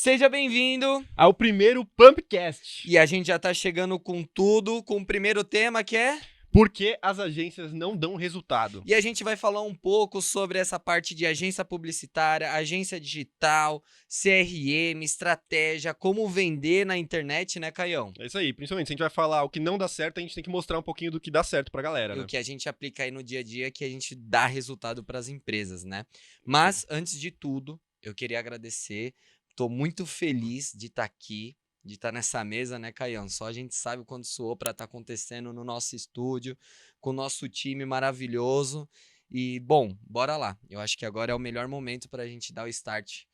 Seja bem-vindo! Ao primeiro Pumpcast. E a gente já tá chegando com tudo, com o primeiro tema que é... Por que as agências não dão resultado? E a gente vai falar um pouco sobre essa parte de agência publicitária, agência digital, CRM, estratégia, como vender na internet, né, Caião? É isso aí, principalmente se a gente vai falar o que não dá certo, a gente tem que mostrar um pouquinho do que dá certo pra galera, E né? o que a gente aplica aí no dia a dia, que a gente dá resultado para as empresas, né? Mas, antes de tudo, eu queria agradecer. Tô muito feliz de estar aqui, de estar nessa mesa, né, Caião? Só a gente sabe quando suou para estar acontecendo no nosso estúdio, com o nosso time maravilhoso. E, bom, bora lá. Eu acho que agora é o melhor momento para a gente dar o start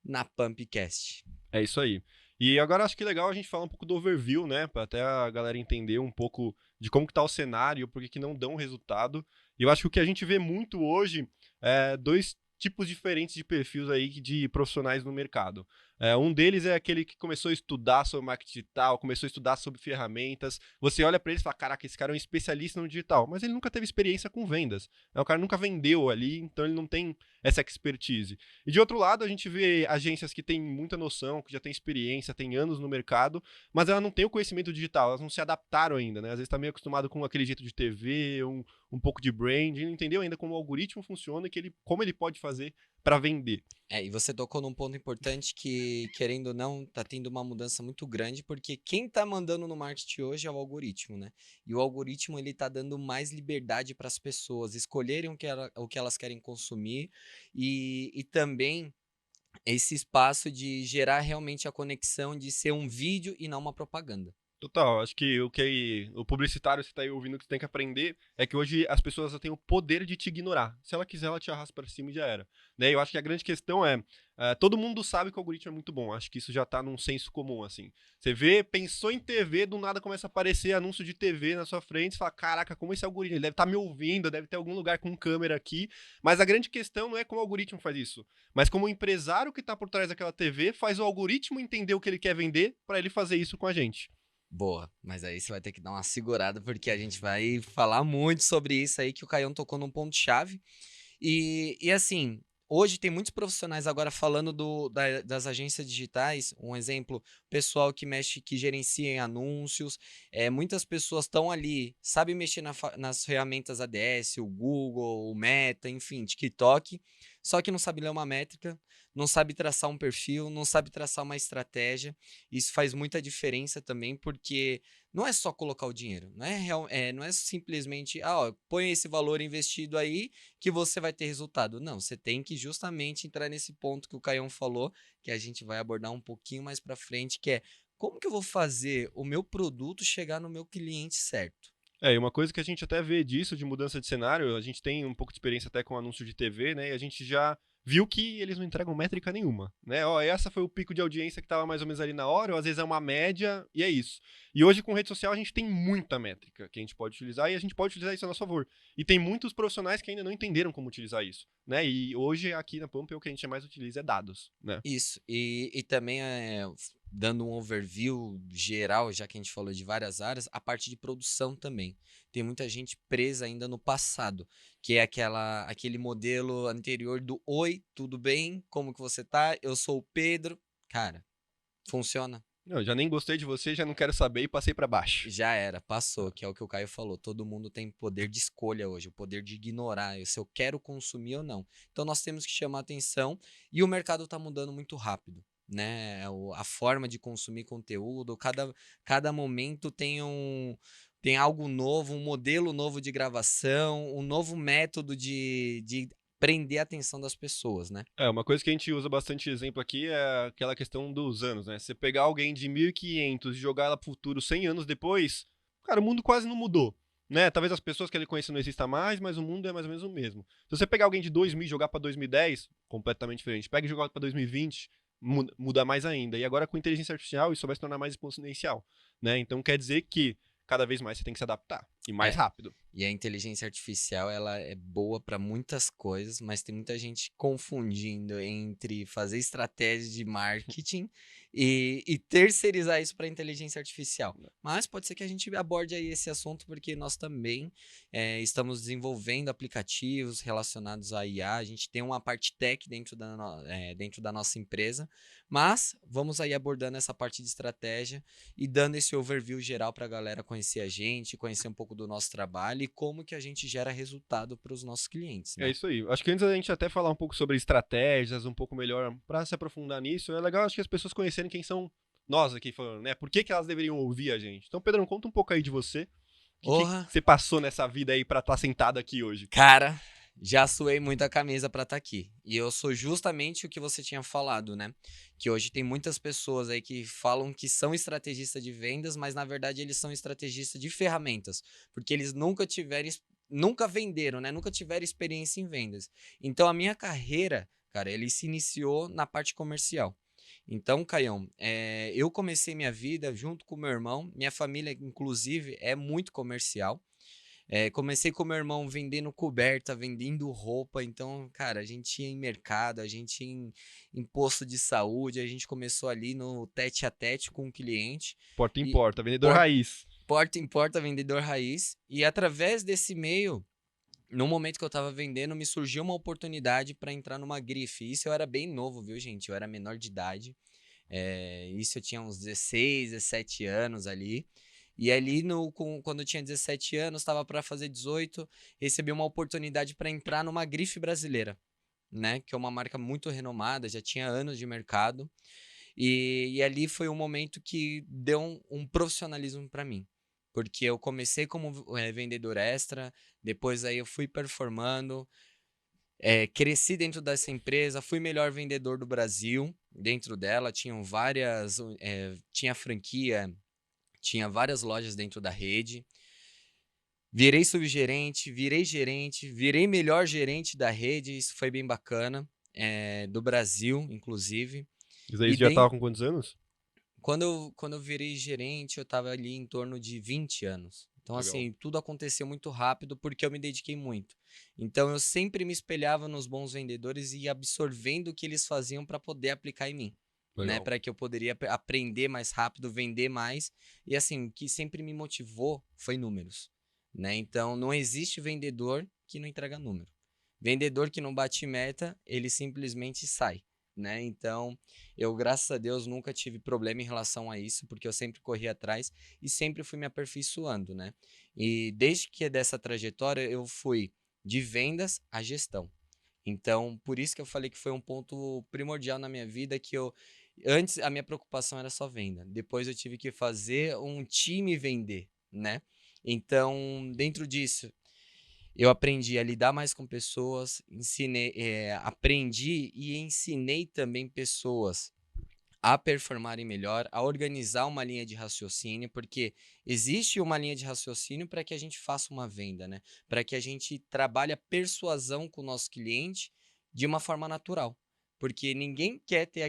na Pumpcast. É isso aí. E agora acho que é legal a gente falar um pouco do overview, né? Pra até a galera entender um pouco de como que tá o cenário, por que que não dão resultado. E eu acho que o que a gente vê muito hoje é dois tipos diferentes de perfis aí de profissionais no mercado. Um deles é aquele que começou a estudar sobre marketing digital, começou a estudar sobre ferramentas. Você olha pra ele e fala, caraca, esse cara é um especialista no digital, mas ele nunca teve experiência com vendas. O cara nunca vendeu ali, então ele não tem essa expertise. E de outro lado, a gente vê agências que têm muita noção, que já têm experiência, têm anos no mercado, mas elas não têm o conhecimento digital, elas não se adaptaram ainda, né? Às vezes está meio acostumado com aquele jeito de TV, um pouco de branding, não entendeu ainda como o algoritmo funciona e como ele pode fazer para vender. E você tocou num ponto importante que, querendo ou não, tá tendo uma mudança muito grande, porque quem tá mandando no marketing hoje é o algoritmo, né? E o algoritmo, ele tá dando mais liberdade para as pessoas escolherem o que elas querem consumir e também esse espaço de gerar realmente a conexão de ser um vídeo e não uma propaganda. Total, acho que o publicitário que está aí ouvindo que você tem que aprender é que hoje as pessoas têm o poder de te ignorar. Se ela quiser, ela te arrasta para cima e já era. Né? Eu acho que a grande questão todo mundo sabe que o algoritmo é muito bom. Acho que isso já tá num senso comum, assim. Você vê, pensou em TV, do nada começa a aparecer anúncio de TV na sua frente, você fala, caraca, como esse algoritmo? Ele deve estar me ouvindo, deve ter algum lugar com câmera aqui. Mas a grande questão não é como o algoritmo faz isso, mas como o empresário que está por trás daquela TV faz o algoritmo entender o que ele quer vender para ele fazer isso com a gente. Boa, mas aí você vai ter que dar uma segurada, porque a gente vai falar muito sobre isso aí, que o Caião tocou num ponto-chave. E assim, hoje tem muitos profissionais agora falando das agências digitais. Um exemplo, pessoal que mexe, que gerencia em anúncios. Muitas pessoas estão ali, sabem mexer nas ferramentas ADS, o Google, o Meta, enfim, TikTok, só que não sabe ler uma métrica, não sabe traçar um perfil, não sabe traçar uma estratégia. Isso faz muita diferença também, porque não é só colocar o dinheiro, não é simplesmente, ó, põe esse valor investido aí que você vai ter resultado. Não, você tem que justamente entrar nesse ponto que o Caião falou, que a gente vai abordar um pouquinho mais para frente, que é como que eu vou fazer o meu produto chegar no meu cliente certo? E uma coisa que a gente até vê disso, de mudança de cenário, a gente tem um pouco de experiência até com anúncio de TV, né? E a gente já viu que eles não entregam métrica nenhuma, né? Ó, essa foi o pico de audiência que estava mais ou menos ali na hora, ou às vezes é uma média, e é isso. E hoje com rede social a gente tem muita métrica que a gente pode utilizar e a gente pode utilizar isso a nosso favor. E tem muitos profissionais que ainda não entenderam como utilizar isso, né? E hoje aqui na Pump o que a gente mais utiliza é dados, né? Isso, e também dando um overview geral, já que a gente falou de várias áreas, a parte de produção também. Tem muita gente presa ainda no passado, que é aquele modelo anterior do oi, tudo bem? Como que você tá? Eu sou o Pedro. Cara, funciona? Eu já nem gostei de você, já não quero saber e passei para baixo. Já era, passou, que é o que o Caio falou. Todo mundo tem poder de escolha hoje, o poder de ignorar se eu quero consumir ou não. Então nós temos que chamar atenção e o mercado está mudando muito rápido, né? A forma de consumir conteúdo, cada momento tem algo novo, um modelo novo de gravação, um novo método de prender a atenção das pessoas, né? Uma coisa que a gente usa bastante exemplo aqui é aquela questão dos anos, né? Você pegar alguém de 1500 e jogar ela pro futuro 100 anos depois, cara, o mundo quase não mudou, né? Talvez as pessoas que ele conhece não existam mais, mas o mundo é mais ou menos o mesmo. Se você pegar alguém de 2000 e jogar pra 2010, completamente diferente. Pega e jogar pra 2020, muda mais ainda. E agora com inteligência artificial isso vai se tornar mais exponencial, né? Então quer dizer que cada vez mais você tem que se adaptar. E mais rápido. E a inteligência artificial, ela é boa para muitas coisas, mas tem muita gente confundindo entre fazer estratégia de marketing e terceirizar isso para inteligência artificial. Mas pode ser que a gente aborde aí esse assunto, porque nós também estamos desenvolvendo aplicativos relacionados à IA. A gente tem uma parte tech dentro da nossa empresa, mas vamos aí abordando essa parte de estratégia e dando esse overview geral para a galera conhecer a gente, conhecer um pouco do nosso trabalho e como que a gente gera resultado para os nossos clientes, É né? isso aí. Acho que antes da gente até falar um pouco sobre estratégias, um pouco melhor para se aprofundar nisso, é legal acho que as pessoas conhecerem quem são nós aqui falando, né? Por que que elas deveriam ouvir a gente? Então, Pedrão, conta um pouco aí de você. O que Porra, você passou nessa vida aí para estar sentado aqui hoje? cara, já suei muito a camisa para estar aqui. E eu sou justamente o que você tinha falado, né? Que hoje tem muitas pessoas aí que falam que são estrategistas de vendas, mas na verdade eles são estrategistas de ferramentas, porque eles nunca venderam, né? Nunca tiveram experiência em vendas. Então a minha carreira, cara, ele se iniciou na parte comercial. Então, Caião, eu comecei minha vida junto com meu irmão. Minha família, inclusive, é muito comercial. Comecei com meu irmão vendendo coberta, vendendo roupa. Então, cara, a gente ia em mercado, a gente ia em posto de saúde, a gente começou ali no tete a tete com o cliente. Porta em E porta, vendedor por- raiz. porta em porta, vendedor raiz. E através desse meio, no momento que eu tava vendendo, me surgiu uma oportunidade para entrar numa grife. Isso eu era bem novo, viu, gente? Eu era menor de idade. Isso eu tinha uns 16, 17 anos ali. E ali, quando eu tinha 17 anos, estava para fazer 18, recebi uma oportunidade para entrar numa grife brasileira, né? Que é uma marca muito renomada, já tinha anos de mercado. E ali foi um momento que deu um profissionalismo para mim. Porque eu comecei como vendedor extra, depois aí eu fui performando, cresci dentro dessa empresa, fui melhor vendedor do Brasil. Dentro dela tinham tinha franquia, tinha várias lojas dentro da rede. Virei subgerente, virei gerente, virei melhor gerente da rede. Isso foi bem bacana, do Brasil, inclusive. Isso aí E você já tava bem, com quantos anos? quando eu virei gerente, eu estava ali em torno de 20 anos. Então, Legal. assim, tudo aconteceu muito rápido porque eu me dediquei muito. Então, eu sempre me espelhava nos bons vendedores e ia absorvendo o que eles faziam para poder aplicar em mim, né? Legal. Para que eu poderia aprender mais rápido, vender mais. E, assim, o que sempre me motivou foi números, né? Então, não existe vendedor que não entrega número. Vendedor que não bate meta, ele simplesmente sai, né? Então, eu, graças a Deus, nunca tive problema em relação a isso, porque eu sempre corri atrás e sempre fui me aperfeiçoando, né? E desde que é dessa trajetória, eu fui de vendas à gestão. Então, por isso que eu falei que foi um ponto primordial na minha vida, que antes a minha preocupação era só venda. Depois eu tive que fazer um time vender, né? Então, dentro disso, eu aprendi a lidar mais com pessoas, aprendi e ensinei também pessoas a performarem melhor, a organizar uma linha de raciocínio, porque existe uma linha de raciocínio para que a gente faça uma venda, né? Para que a gente trabalhe a persuasão com o nosso cliente de uma forma natural. Porque ninguém quer ter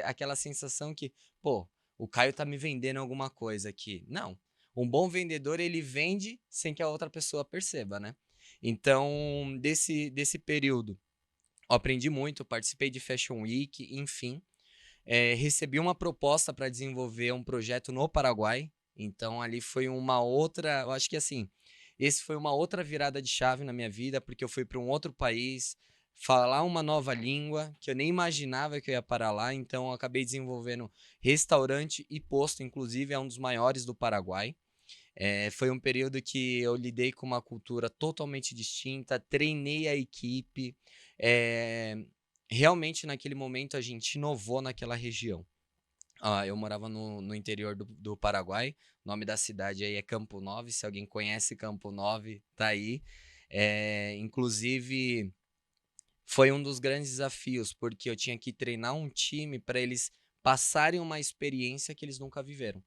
aquela sensação que, pô, o Caio tá me vendendo alguma coisa aqui. Não. Um bom vendedor, ele vende sem que a outra pessoa perceba, né? Então, desse período, eu aprendi muito, participei de Fashion Week, enfim. Recebi uma proposta para desenvolver um projeto no Paraguai. Então, ali foi uma outra. Eu acho que assim, esse foi uma outra virada de chave na minha vida, porque eu fui para um outro país, falar uma nova língua, que eu nem imaginava que eu ia parar lá. Então, eu acabei desenvolvendo restaurante e posto, inclusive, é um dos maiores do Paraguai. Foi um período que eu lidei com uma cultura totalmente distinta, treinei a equipe. é, Realmente, naquele momento, a gente inovou naquela região. Eu morava no interior do Paraguai, o nome da cidade aí é Campo Nove, se alguém conhece Campo Nove, tá aí. Inclusive, foi um dos grandes desafios, porque eu tinha que treinar um time para eles passarem uma experiência que eles nunca viveram,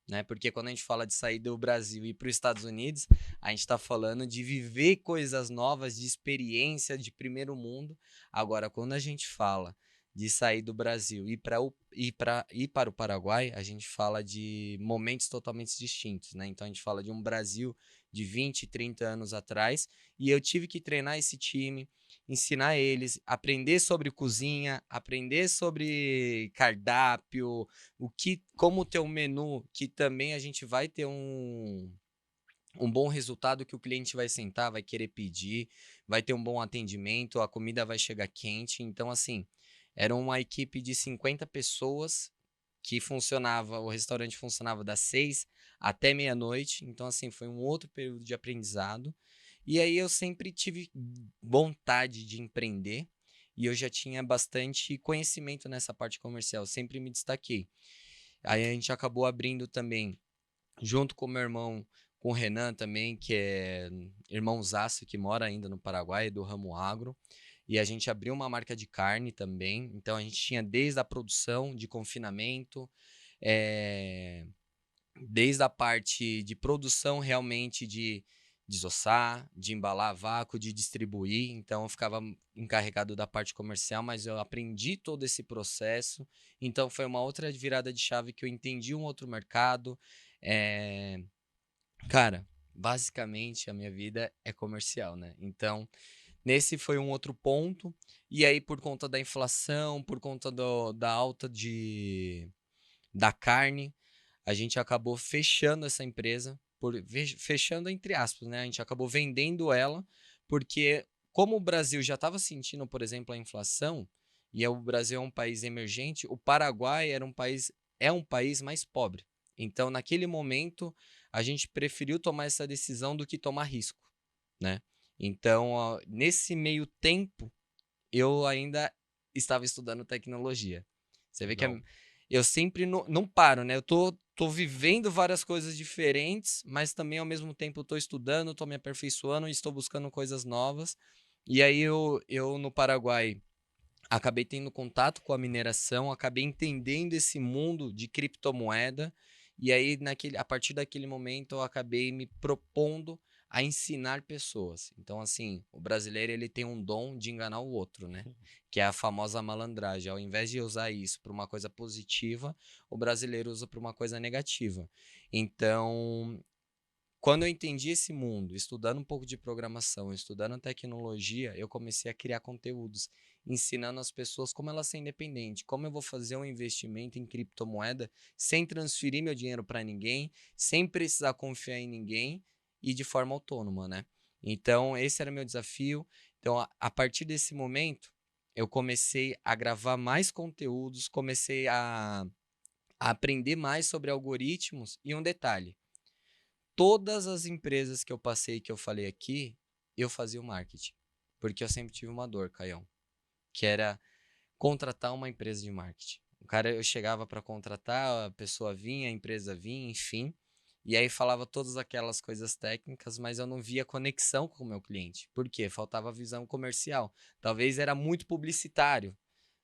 né? Porque quando a gente fala de sair do Brasil e ir para os Estados Unidos, a gente está falando de viver coisas novas, de experiência de primeiro mundo. Agora, quando a gente fala de sair do Brasil e para o Paraguai, a gente fala de momentos totalmente distintos, né? Então a gente fala de um Brasil de 20, 30 anos atrás, e eu tive que treinar esse time, ensinar eles, aprender sobre cozinha, aprender sobre cardápio, como ter um menu que também a gente vai ter um bom resultado, que o cliente vai sentar, vai querer pedir, vai ter um bom atendimento, a comida vai chegar quente. Então, assim, era uma equipe de 50 pessoas que funcionava, o restaurante funcionava das 6 até meia-noite. Então, assim, foi um outro período de aprendizado. E aí eu sempre tive vontade de empreender e eu já tinha bastante conhecimento nessa parte comercial, sempre me destaquei. Aí a gente acabou abrindo também junto com o meu irmão, com o Renan também, que é irmãozaço, que mora ainda no Paraguai, do ramo agro. E a gente abriu uma marca de carne também. Então a gente tinha desde a produção de confinamento, eh, desde a parte de produção realmente de desossar, de embalar a vácuo, de distribuir. Então eu ficava encarregado da parte comercial, mas eu aprendi todo esse processo. Então foi uma outra virada de chave que eu entendi um outro mercado. Eh, Cara, basicamente a minha vida é comercial, né? Então, nesse foi um outro ponto. E aí, por conta da inflação, por conta da alta da carne, a gente acabou fechando essa empresa, fechando entre aspas, né? A gente acabou vendendo ela, porque como o Brasil já estava sentindo, por exemplo, a inflação, e o Brasil é um país emergente, o Paraguai é um país mais pobre. Então, naquele momento, a gente preferiu tomar essa decisão do que tomar risco, né? Então, nesse meio tempo, eu ainda estava estudando tecnologia. Você vê que Legal. eu sempre não paro, né? Eu tô vivendo várias coisas diferentes, mas também ao mesmo tempo estou estudando, estou me aperfeiçoando e estou buscando coisas novas. E aí eu no Paraguai acabei tendo contato com a mineração, acabei entendendo esse mundo de criptomoeda, e aí a partir daquele momento eu acabei me propondo a ensinar pessoas. Então, assim, o brasileiro ele tem um dom de enganar o outro, né? Que é a famosa malandragem. Ao invés de usar isso para uma coisa positiva, o brasileiro usa para uma coisa negativa. Então, quando eu entendi esse mundo, estudando um pouco de programação, estudando tecnologia, eu comecei a criar conteúdos, ensinando as pessoas como elas ser independentes, como eu vou fazer um investimento em criptomoeda sem transferir meu dinheiro para ninguém, sem precisar confiar em ninguém e de forma autônoma, né? Então, esse era meu desafio. Então, a partir desse momento, eu comecei a gravar mais conteúdos, comecei a aprender mais sobre algoritmos e um detalhe. Todas as empresas que eu passei, que eu falei aqui, eu fazia o marketing. Porque eu sempre tive uma dor, Caião, que era contratar uma empresa de marketing. O cara, eu chegava para contratar, a pessoa vinha, a empresa vinha, enfim, e aí falava todas aquelas coisas técnicas, mas eu não via conexão com o meu cliente. Por quê? Faltava visão comercial. Talvez era muito publicitário,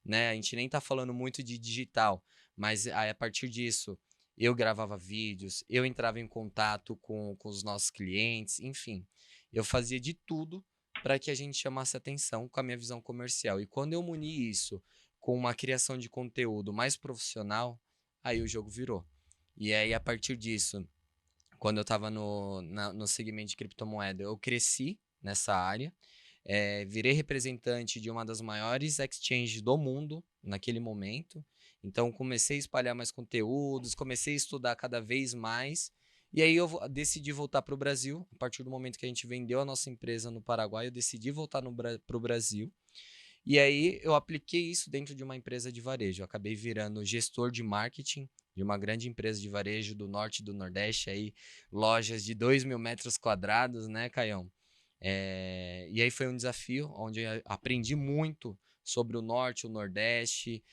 né? A gente nem tá falando muito de digital, mas aí, a partir disso eu gravava vídeos, eu entrava em contato com os nossos clientes, enfim, eu fazia de tudo para que a gente chamasse atenção com a minha visão comercial. E quando eu uni isso com uma criação de conteúdo mais profissional, aí o jogo virou. E aí, a partir disso, quando eu estava no segmento de criptomoeda, eu cresci nessa área, virei representante de uma das maiores exchanges do mundo naquele momento. Então, comecei a espalhar mais conteúdos, comecei a estudar cada vez mais. E aí, eu decidi voltar para o Brasil. A partir do momento que a gente vendeu a nossa empresa no Paraguai, eu decidi voltar para o Brasil. E aí eu apliquei isso dentro de uma empresa de varejo. Eu acabei virando gestor de marketing de uma grande empresa de varejo do norte e do nordeste, aí lojas de 2.000 metros quadrados, né, Caião? E aí foi um desafio onde eu aprendi muito sobre o norte, o nordeste,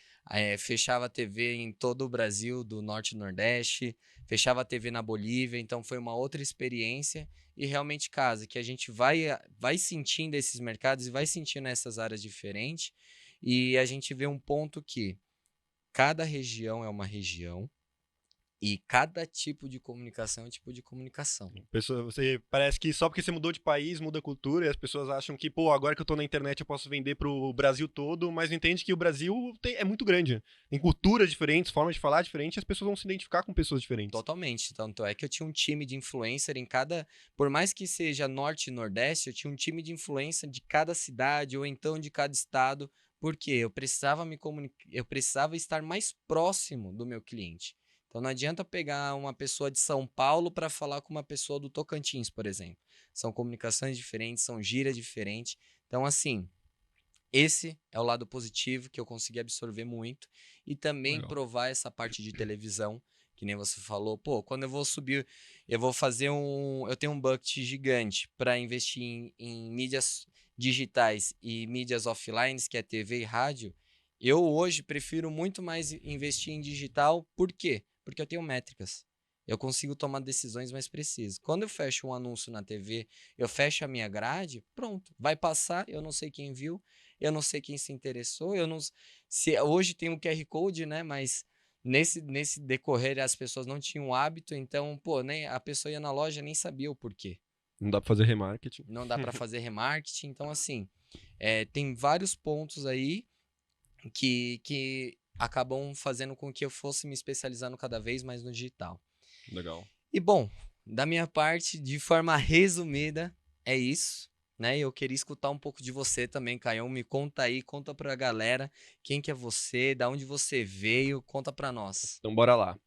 fechava a TV em todo o Brasil, do norte e nordeste, fechava a TV na Bolívia, então foi uma outra experiência e realmente casa, que a gente vai sentindo esses mercados e vai sentindo essas áreas diferentes e a gente vê um ponto que cada região é uma região, E cada tipo de comunicação é um tipo de comunicação. Você parece que só porque você mudou de país, muda a cultura, e as pessoas acham que, pô, agora que eu tô na internet eu posso vender pro Brasil todo, mas não entende que o Brasil é muito grande. Tem culturas diferentes, formas de falar diferentes, e as pessoas vão se identificar com pessoas diferentes. Totalmente. Tanto é que eu tinha um time de influencer em cada. Por mais que seja norte e nordeste, eu tinha um time de influencer de cada cidade ou então de cada estado. Porque eu precisava me comunicar, eu precisava estar mais próximo do meu cliente. Então não adianta pegar uma pessoa de São Paulo para falar com uma pessoa do Tocantins, por exemplo. São comunicações diferentes, são gírias diferentes. Então, assim, esse é o lado positivo que eu consegui absorver muito e também Legal. provar essa parte de televisão, que nem você falou, pô, quando eu vou subir, eu vou fazer eu tenho um bucket gigante para investir em mídias digitais e mídias offline, que é TV e rádio. Eu hoje prefiro muito mais investir em digital, por quê? Porque eu tenho métricas. Eu consigo tomar decisões mais precisas. Quando eu fecho um anúncio na TV, eu fecho a minha grade, pronto, vai passar, eu não sei quem viu, eu não sei quem se interessou, eu não se hoje tem um QR Code, né, mas nesse decorrer as pessoas não tinham o hábito, então, pô, nem a pessoa ia na loja nem sabia o porquê. Não dá pra fazer remarketing. Não dá para fazer remarketing, então assim, tem vários pontos aí que acabam fazendo com que eu fosse me especializando cada vez mais no digital. Legal. E bom, da minha parte, de forma resumida, é isso, né? Eu queria escutar um pouco de você também, Caião. Me conta aí, conta pra galera quem que é você, da onde você veio, conta pra nós. Então, bora lá.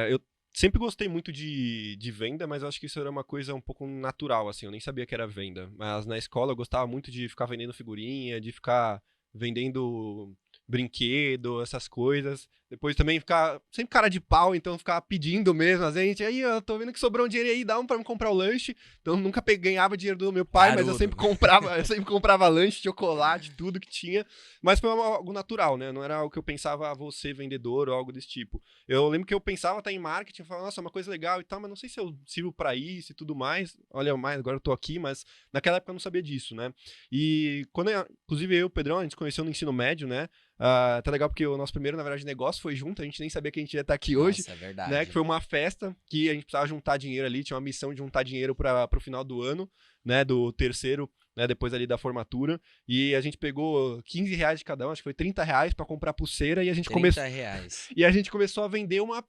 Eu sempre gostei muito de venda, mas eu acho que isso era uma coisa um pouco natural, assim. Eu nem sabia que era venda. Mas na escola eu gostava muito de ficar vendendo figurinha, de ficar vendendo brinquedo, essas coisas. Depois também ficar sempre cara de pau, então ficar pedindo mesmo. A gente, aí eu tô vendo que sobrou um dinheiro aí, dá um pra me comprar o lanche. Então eu nunca ganhava dinheiro do meu pai, mas Carudo. eu sempre comprava lanche, chocolate, tudo que tinha. Mas foi algo natural, né? Não era algo que eu pensava, vou ser vendedor ou algo desse tipo. Eu lembro que eu pensava até em marketing, eu falava, nossa, é uma coisa legal e tal, mas não sei se eu sirvo pra isso e tudo mais. Olha, mais, agora eu tô aqui, mas naquela época eu não sabia disso, né? E quando, inclusive eu e o Pedrão, a gente se conheceu no ensino médio, né? Tá legal porque o nosso primeiro, na verdade, negócio foi junto, a gente nem sabia que a gente ia estar aqui hoje, Nossa, é né? verdade. Que foi uma festa que a gente precisava juntar dinheiro ali, tinha uma missão de juntar dinheiro para o final do ano, né? Do terceiro, né? Depois ali da formatura. E a gente pegou R$ 15 de cada um, acho que foi R$ 30 para comprar pulseira e a gente começou. R$ 30. E a gente começou a vender uma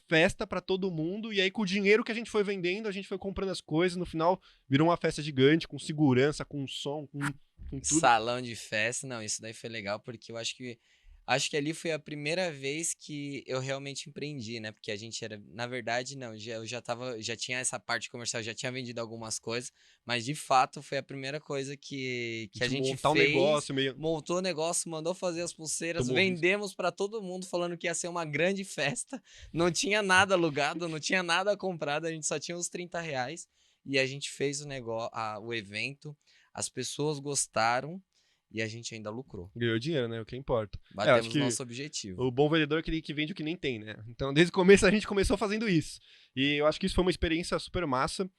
festa para todo mundo, e aí com o dinheiro que a gente foi vendendo, a gente foi comprando as coisas, no final virou uma festa gigante, com segurança, com som, com tudo. Salão de festa, não, isso daí foi legal porque eu acho que ali foi a primeira vez que eu realmente empreendi, né? Porque a gente era, na verdade, não, eu já tinha essa parte comercial, já tinha vendido algumas coisas, mas de fato foi a primeira coisa que a gente montar um fez, negócio meio. montou o negócio, mandou fazer as pulseiras, Tomou risco. vendemos para todo mundo falando que ia ser uma grande festa, não tinha nada alugado, não tinha nada comprado, a gente só tinha os R$ 30 e a gente fez o evento, as pessoas gostaram e a gente ainda lucrou. Ganhou dinheiro, né? O que importa. Eu acho Batemos que nosso objetivo. o bom vendedor é aquele que vende o que nem tem, né? Então, desde o começo a gente começou fazendo isso. E eu acho que isso foi uma experiência super massa.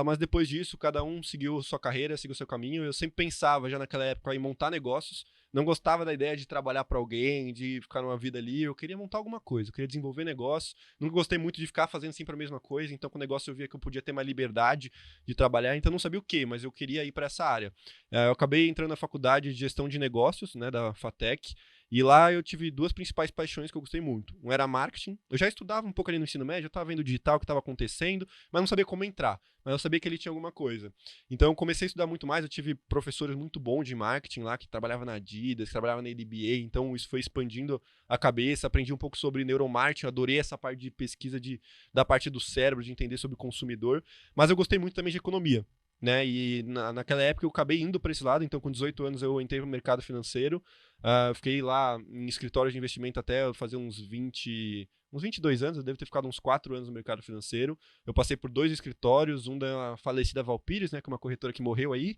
Mas depois disso, cada um seguiu sua carreira, seguiu seu caminho. Eu sempre pensava, já naquela época, em montar negócios. Não gostava da ideia de trabalhar para alguém, de ficar numa vida ali. Eu queria montar alguma coisa, eu queria desenvolver negócio. Nunca gostei muito de ficar fazendo sempre a mesma coisa. Então, com o negócio eu via que eu podia ter uma liberdade de trabalhar. Então, não sabia o que, mas eu queria ir para essa área. Eu acabei entrando na faculdade de gestão de negócios, né, da FATEC. E lá eu tive duas principais paixões que eu gostei muito. Um era marketing. Eu já estudava um pouco ali no ensino médio, eu estava vendo o digital, o que estava acontecendo, mas não sabia como entrar. Mas eu sabia que ele tinha alguma coisa. Então eu comecei a estudar muito mais, eu tive professores muito bons de marketing lá, que trabalhavam na Adidas, que trabalhavam na ADBA, então isso foi expandindo a cabeça, aprendi um pouco sobre neuromarketing, adorei essa parte de pesquisa da parte do cérebro, de entender sobre o consumidor, mas eu gostei muito também de economia. Né? E naquela época eu acabei indo para esse lado, então com 18 anos eu entrei no mercado financeiro, fiquei lá em escritório de investimento até fazer uns 22 anos, eu devo ter ficado uns 4 anos no mercado financeiro. Eu passei por 2 escritórios, um da falecida Valpires, né, que é uma corretora que morreu aí,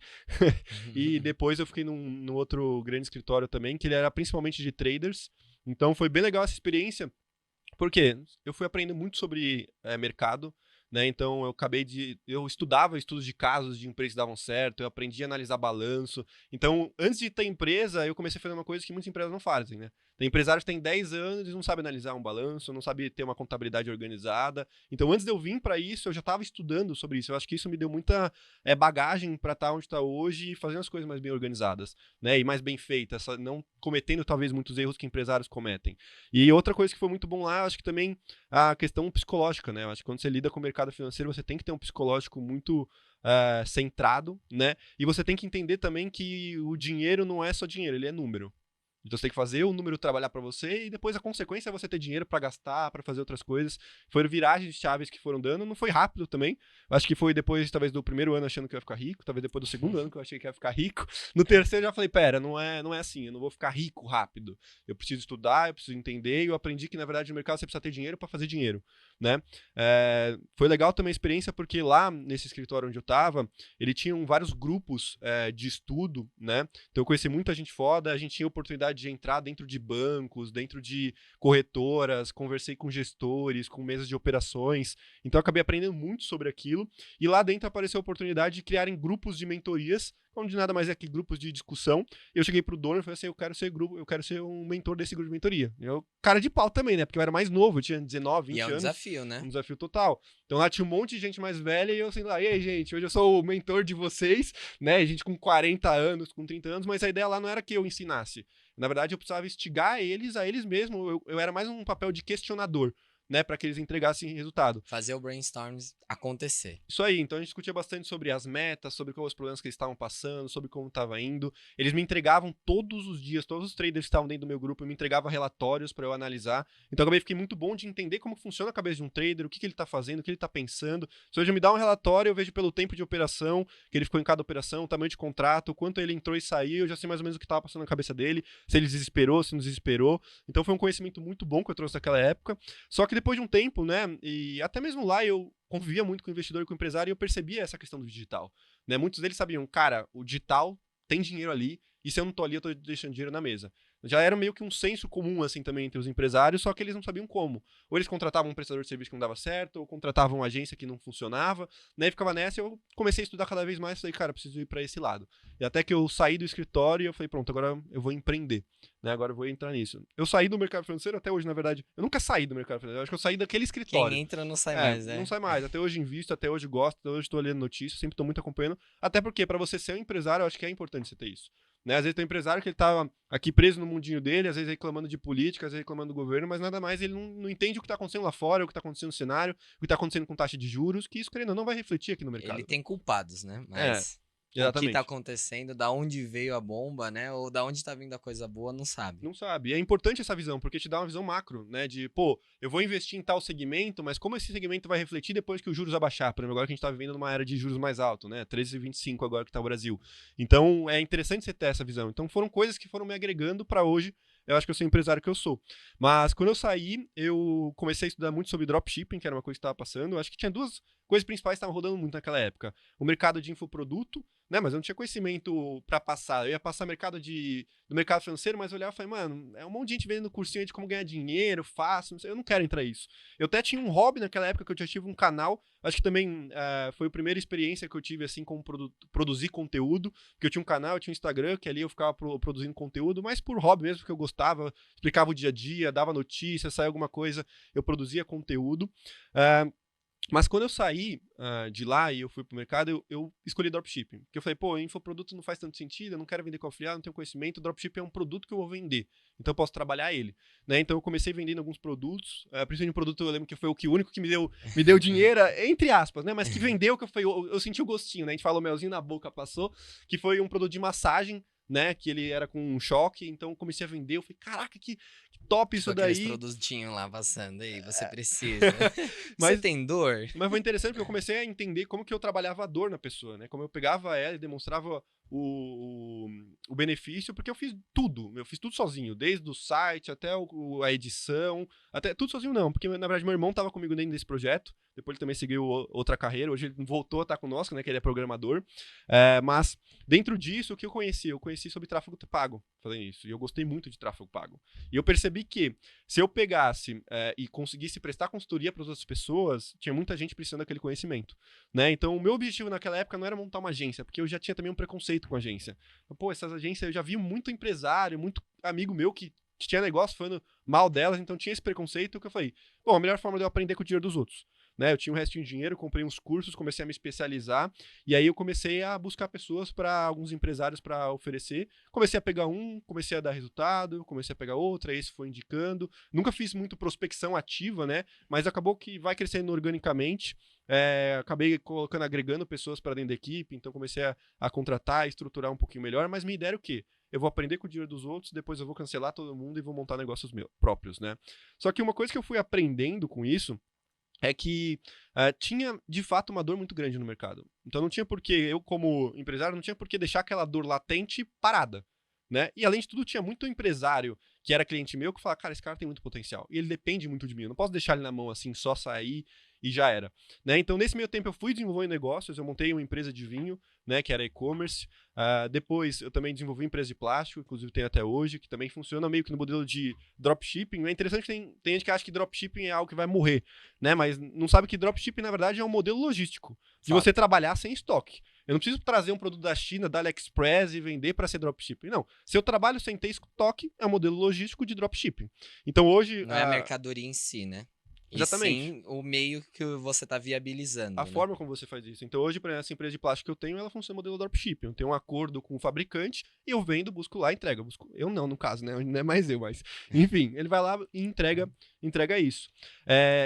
e depois eu fiquei num outro grande escritório também, que ele era principalmente de traders, então foi bem legal essa experiência, porque eu fui aprendendo muito sobre mercado, né? Então eu estudava estudos de casos de empresas que davam certo, eu aprendi a analisar balanço. Então, antes de ter empresa, eu comecei a fazer uma coisa que muitas empresas não fazem, né? Tem empresários que têm 10 anos e não sabem analisar um balanço, não sabem ter uma contabilidade organizada. Então, antes de eu vir para isso, eu já estava estudando sobre isso. Eu acho que isso me deu muita bagagem para estar onde está hoje e fazendo as coisas mais bem organizadas, né? E mais bem feitas, não cometendo talvez muitos erros que empresários cometem. E outra coisa que foi muito bom lá, acho que também a questão psicológica, né? Eu acho que quando você lida com o mercado financeiro, você tem que ter um psicológico muito centrado, né? E você tem que entender também que o dinheiro não é só dinheiro, ele é número. Então você tem que fazer o número trabalhar para você e depois a consequência é você ter dinheiro para gastar, para fazer outras coisas. Foram viragens de chaves que foram dando, não foi rápido também. Acho que foi depois, talvez, do primeiro ano achando que eu ia ficar rico, talvez depois do segundo ano que eu achei que ia ficar rico. No terceiro eu já falei, pera, não é assim, eu não vou ficar rico rápido. Eu preciso estudar, eu preciso entender e eu aprendi que, na verdade, no mercado você precisa ter dinheiro para fazer dinheiro, né? Foi legal também a experiência porque lá, nesse escritório onde eu tava, ele tinha vários grupos de estudo, né? Então eu conheci muita gente foda, a gente tinha oportunidade de entrar dentro de bancos, dentro de corretoras, conversei com gestores, com mesas de operações, então eu acabei aprendendo muito sobre aquilo, e lá dentro apareceu a oportunidade de criarem grupos de mentorias, onde nada mais é que grupos de discussão. Eu cheguei pro dono e falei assim, eu quero ser um mentor desse grupo de mentoria. Eu, cara de pau também, né? Porque eu era mais novo, eu tinha 19, 20 E é um anos. desafio, né? Um desafio total. Então lá tinha um monte de gente mais velha e eu assim lá, e aí, gente, hoje eu sou o mentor de vocês, né? Gente com 40 anos, com 30 anos, mas a ideia lá não era que eu ensinasse. Na verdade, eu precisava instigar a eles mesmos. Eu era mais um papel de questionador, né, para que eles entregassem resultado. Fazer o brainstorm acontecer. Isso aí, então a gente discutia bastante sobre as metas, sobre quais os problemas que eles estavam passando, sobre como estava indo. Eles me entregavam todos os dias, todos os traders que estavam dentro do meu grupo, me entregavam relatórios para eu analisar. Então eu fiquei muito bom de entender como funciona a cabeça de um trader, o que ele está fazendo, o que ele está pensando. Se hoje me dá um relatório, eu vejo pelo tempo de operação, que ele ficou em cada operação, o tamanho de contrato, o quanto ele entrou e saiu, eu já sei mais ou menos o que estava passando na cabeça dele, se ele desesperou, se não desesperou. Então foi um conhecimento muito bom que eu trouxe naquela época. Só que depois de um tempo, né, e até mesmo lá eu convivia muito com o investidor e com o empresário e eu percebia essa questão do digital, né? Muitos deles sabiam, cara, o digital tem dinheiro ali e se eu não tô ali, eu tô deixando dinheiro na mesa. Já era meio que um senso comum, assim, também entre os empresários, só que eles não sabiam como. Ou eles contratavam um prestador de serviço que não dava certo, ou contratavam uma agência que não funcionava, né? E ficava nessa e eu comecei a estudar cada vez mais e falei, cara, eu preciso ir para esse lado. E até que eu saí do escritório e eu falei, pronto, agora eu vou empreender, né? Agora eu vou entrar nisso. Eu saí do mercado financeiro até hoje, na verdade. Eu nunca saí do mercado financeiro, eu acho que eu saí daquele escritório. Quem entra não sai mais, né? Não sai mais. Até hoje invisto, até hoje gosto, até hoje tô lendo notícias, sempre tô muito acompanhando. Até porque, para você ser um empresário, eu acho que é importante você ter isso. Né? Às vezes tem um empresário que ele tá aqui preso no mundinho dele, às vezes reclamando de política, às vezes reclamando do governo, mas nada mais ele não entende o que está acontecendo lá fora, o que está acontecendo no cenário, o que está acontecendo com taxa de juros, que isso, querendo ou não, vai refletir aqui no mercado. Ele tem culpados, né? Mas o que tá acontecendo, da onde veio a bomba, né? Ou da onde tá vindo a coisa boa, não sabe. Não sabe. E é importante essa visão, porque te dá uma visão macro, né? De, pô, eu vou investir em tal segmento, mas como esse segmento vai refletir depois que os juros abaixar? Por exemplo, agora que a gente tá vivendo numa era de juros mais alto, né? 13,25 agora que tá o Brasil. Então, é interessante você ter essa visão. Então, foram coisas que foram me agregando para hoje. Eu acho que eu sou o empresário que eu sou. Mas, quando eu saí, eu comecei a estudar muito sobre dropshipping, que era uma coisa que estava passando. Eu acho que tinha duas coisas principais que estavam rodando muito naquela época. O mercado de infoproduto, né? Mas eu não tinha conhecimento para passar. Eu ia passar do mercado financeiro, mas eu olhava e falei, mano, é um monte de gente vendendo cursinho de como ganhar dinheiro, fácil, não sei, eu não quero entrar nisso. Eu até tinha um hobby naquela época que eu já tive um canal, acho que também foi a primeira experiência que eu tive, assim, como produzir conteúdo, porque eu tinha um canal, eu tinha um Instagram, que ali eu ficava produzindo conteúdo, mas por hobby mesmo, porque eu gostava, explicava o dia a dia, dava notícia, saía alguma coisa, eu produzia conteúdo. Mas quando eu saí de lá e eu fui pro mercado, eu escolhi dropshipping. Porque eu falei, pô, infoproduto não faz tanto sentido, eu não quero vender com afiliado, não tenho conhecimento, dropshipping é um produto que eu vou vender. Então eu posso trabalhar ele. Né? Então eu comecei vendendo alguns produtos, principalmente um produto, eu lembro que foi o único que me deu dinheiro, entre aspas, né? Mas que vendeu, que eu senti o gostinho, né? A gente falou melzinho na boca, passou, que foi um produto de massagem, né, que ele era com um choque, então comecei a vender, eu falei, caraca, que top isso daí. Aqueles produtinhos lá passando aí, você precisa. Mas, você tem dor? Mas foi interessante porque eu comecei a entender como que eu trabalhava a dor na pessoa, né, como eu pegava ela e demonstrava o benefício, porque eu fiz tudo sozinho, desde o site até a edição, até tudo sozinho não, porque na verdade meu irmão estava comigo dentro desse projeto, depois ele também seguiu outra carreira, hoje ele voltou a estar conosco, né, que ele é programador, mas dentro disso, o que eu conheci? Eu conheci sobre tráfego pago, fazendo isso, e eu gostei muito de tráfego pago, e eu percebi que se eu pegasse e conseguisse prestar consultoria para outras pessoas, tinha muita gente precisando daquele conhecimento, né, então o meu objetivo naquela época não era montar uma agência, porque eu já tinha também um preconceito com a agência. Pô, essas agências, eu já vi muito empresário, muito amigo meu que tinha negócio falando mal delas, então tinha esse preconceito que eu falei, bom, a melhor forma de eu aprender é com o dinheiro dos outros. Né, eu tinha um restinho de dinheiro, comprei uns cursos, comecei a me especializar, e aí eu comecei a buscar pessoas para alguns empresários para oferecer. Comecei a pegar um, comecei a dar resultado, comecei a pegar outro, aí esse foi indicando. Nunca fiz muito prospecção ativa, né? Mas acabou que vai crescendo organicamente. Acabei colocando, agregando pessoas para dentro da equipe, então comecei a contratar, estruturar um pouquinho melhor, mas me ideia era o quê? Eu vou aprender com o dinheiro dos outros, depois eu vou cancelar todo mundo e vou montar negócios meus próprios, né? Só que uma coisa que eu fui aprendendo com isso é que tinha, de fato, uma dor muito grande no mercado. Então não tinha por que, eu como empresário, não tinha por que deixar aquela dor latente parada. Né? E além de tudo, tinha muito empresário que era cliente meu que falava, cara, esse cara tem muito potencial. E ele depende muito de mim. Eu não posso deixar ele na mão assim, só sair e já era. Né? Então, nesse meio tempo, eu fui desenvolvendo negócios. Eu montei uma empresa de vinho, né, que era e-commerce. Depois, eu também desenvolvi empresa de plástico, inclusive tenho até hoje, que também funciona meio que no modelo de dropshipping. É interessante que tem gente que acha que dropshipping é algo que vai morrer, né? Mas não sabe que dropshipping, na verdade, é um modelo logístico de você trabalhar sem estoque. Eu não preciso trazer um produto da China, da AliExpress e vender para ser dropshipping. Não. Se eu trabalho sem ter estoque, é um modelo logístico de dropshipping. Então hoje. Não é a mercadoria em si, né? E Exatamente. sim o meio que você está A viabilizando, né? forma como você faz isso. Então hoje, para essa empresa de plástico que eu tenho, ela funciona no modelo dropshipping. Eu tenho um acordo com o fabricante e eu vendo, busco lá, entrega. Eu não, no caso, né? Não é mais eu, mas. Enfim, ele vai lá e entrega isso.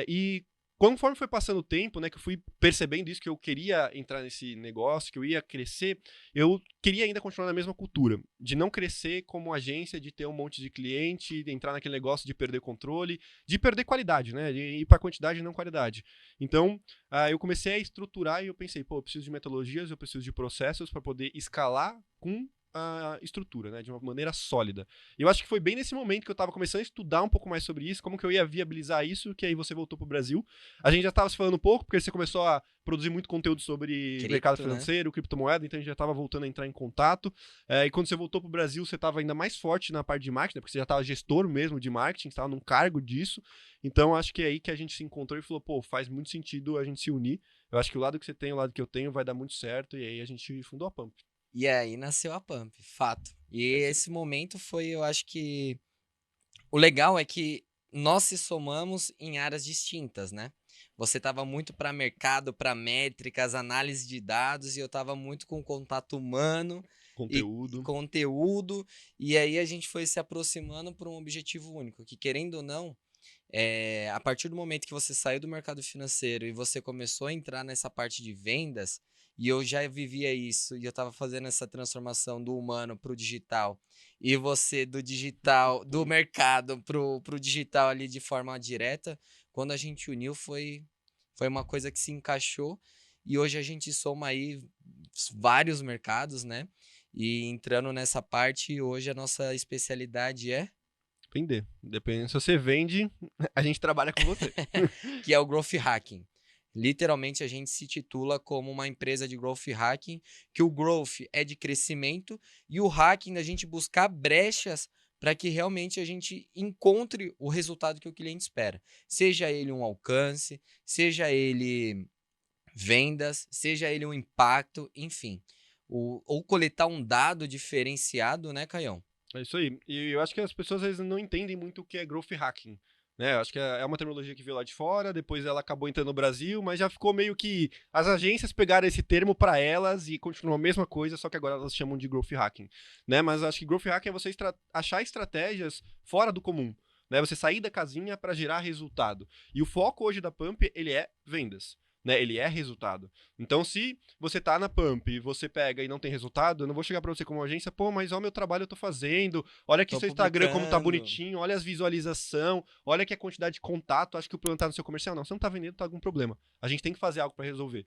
E conforme foi passando o tempo, né, que eu fui percebendo isso, que eu queria entrar nesse negócio, que eu ia crescer, eu queria ainda continuar na mesma cultura, de não crescer como agência, de ter um monte de cliente, de entrar naquele negócio de perder controle, de perder qualidade, né, de ir para quantidade e não qualidade. Então, eu comecei a estruturar e eu pensei, pô, eu preciso de metodologias, eu preciso de processos para poder escalar com a estrutura, né, de uma maneira sólida. E eu acho que foi bem nesse momento que eu estava começando a estudar um pouco mais sobre isso, como que eu ia viabilizar isso, que aí você voltou pro Brasil. A gente já estava se falando um pouco, porque você começou a produzir muito conteúdo sobre mercado financeiro, né? Criptomoeda, então a gente já estava voltando a entrar em contato. E quando você voltou pro Brasil, você estava ainda mais forte na parte de marketing, né, porque você já estava gestor mesmo de marketing, estava num cargo disso. Então acho que é aí que a gente se encontrou e falou, pô, faz muito sentido a gente se unir. Eu acho que o lado que você tem, o lado que eu tenho, vai dar muito certo, e aí a gente fundou a Pump. E aí nasceu a Pump, fato. E esse momento foi, eu acho que. O legal é que nós se somamos em áreas distintas, né? Você estava muito para mercado, para métricas, análise de dados, e eu estava muito com contato humano e conteúdo. E aí a gente foi se aproximando por um objetivo único, que querendo ou não, a partir do momento que você saiu do mercado financeiro e você começou a entrar nessa parte de vendas, e eu já vivia isso, e eu estava fazendo essa transformação do humano para o digital, e você do digital, do mercado para o digital ali de forma direta, quando a gente uniu foi uma coisa que se encaixou, e hoje a gente soma aí vários mercados, né? E entrando nessa parte, hoje a nossa especialidade é Vender. Depende. Se você vende, a gente trabalha com você. que é o Growth Hacking. Literalmente, a gente se titula como uma empresa de Growth Hacking, que o Growth é de crescimento e o Hacking da gente buscar brechas para que realmente a gente encontre o resultado que o cliente espera. Seja ele um alcance, seja ele vendas, seja ele um impacto, enfim. Ou coletar um dado diferenciado, né, Caião? É isso aí. E eu acho que as pessoas às vezes não entendem muito o que é growth hacking. Né? Eu acho que é uma terminologia que veio lá de fora, depois ela acabou entrando no Brasil, mas já ficou meio que as agências pegaram esse termo para elas e continuou a mesma coisa, só que agora elas chamam de growth hacking. Né? Mas eu acho que growth hacking é você achar estratégias fora do comum. Né? Você sair da casinha para gerar resultado. E o foco hoje da Pump, ele é vendas. Né, ele é resultado. Então, se você tá na Pump e você pega e não tem resultado, eu não vou chegar para você como agência, pô, mas olha o meu trabalho eu tô fazendo, olha aqui Tô seu Instagram como tá publicando. bonitinho, olha as visualização, olha aqui a quantidade de contato, acho que o problema tá no seu comercial. Não, você não tá vendendo, tá algum problema. A gente tem que fazer algo para resolver.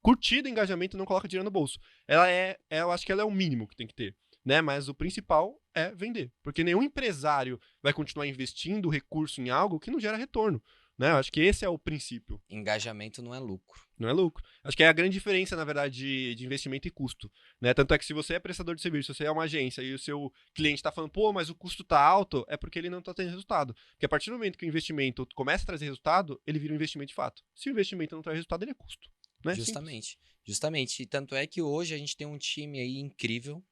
Curtida, engajamento não coloca dinheiro no bolso. Eu acho que ela é o mínimo que tem que ter. Né? Mas o principal é vender. Porque nenhum empresário vai continuar investindo recurso em algo que não gera retorno. Né? Eu acho que esse é o princípio. Engajamento não é lucro. Não é lucro. Acho que é a grande diferença, na verdade, de investimento e custo. Né? Tanto é que se você é prestador de serviço, se você é uma agência e o seu cliente está falando, pô, mas o custo está alto, é porque ele não está tendo resultado. Porque a partir do momento que o investimento começa a trazer resultado, ele vira um investimento de fato. Se o investimento não traz resultado, ele é custo. Né? Justamente. Simples. Justamente. E tanto é que hoje a gente tem um time aí incrível.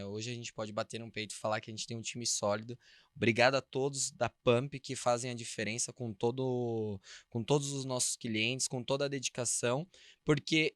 Hoje a gente pode bater no peito e falar que a gente tem um time sólido. Obrigado a todos da Pump que fazem a diferença com todos os nossos clientes, com toda a dedicação, porque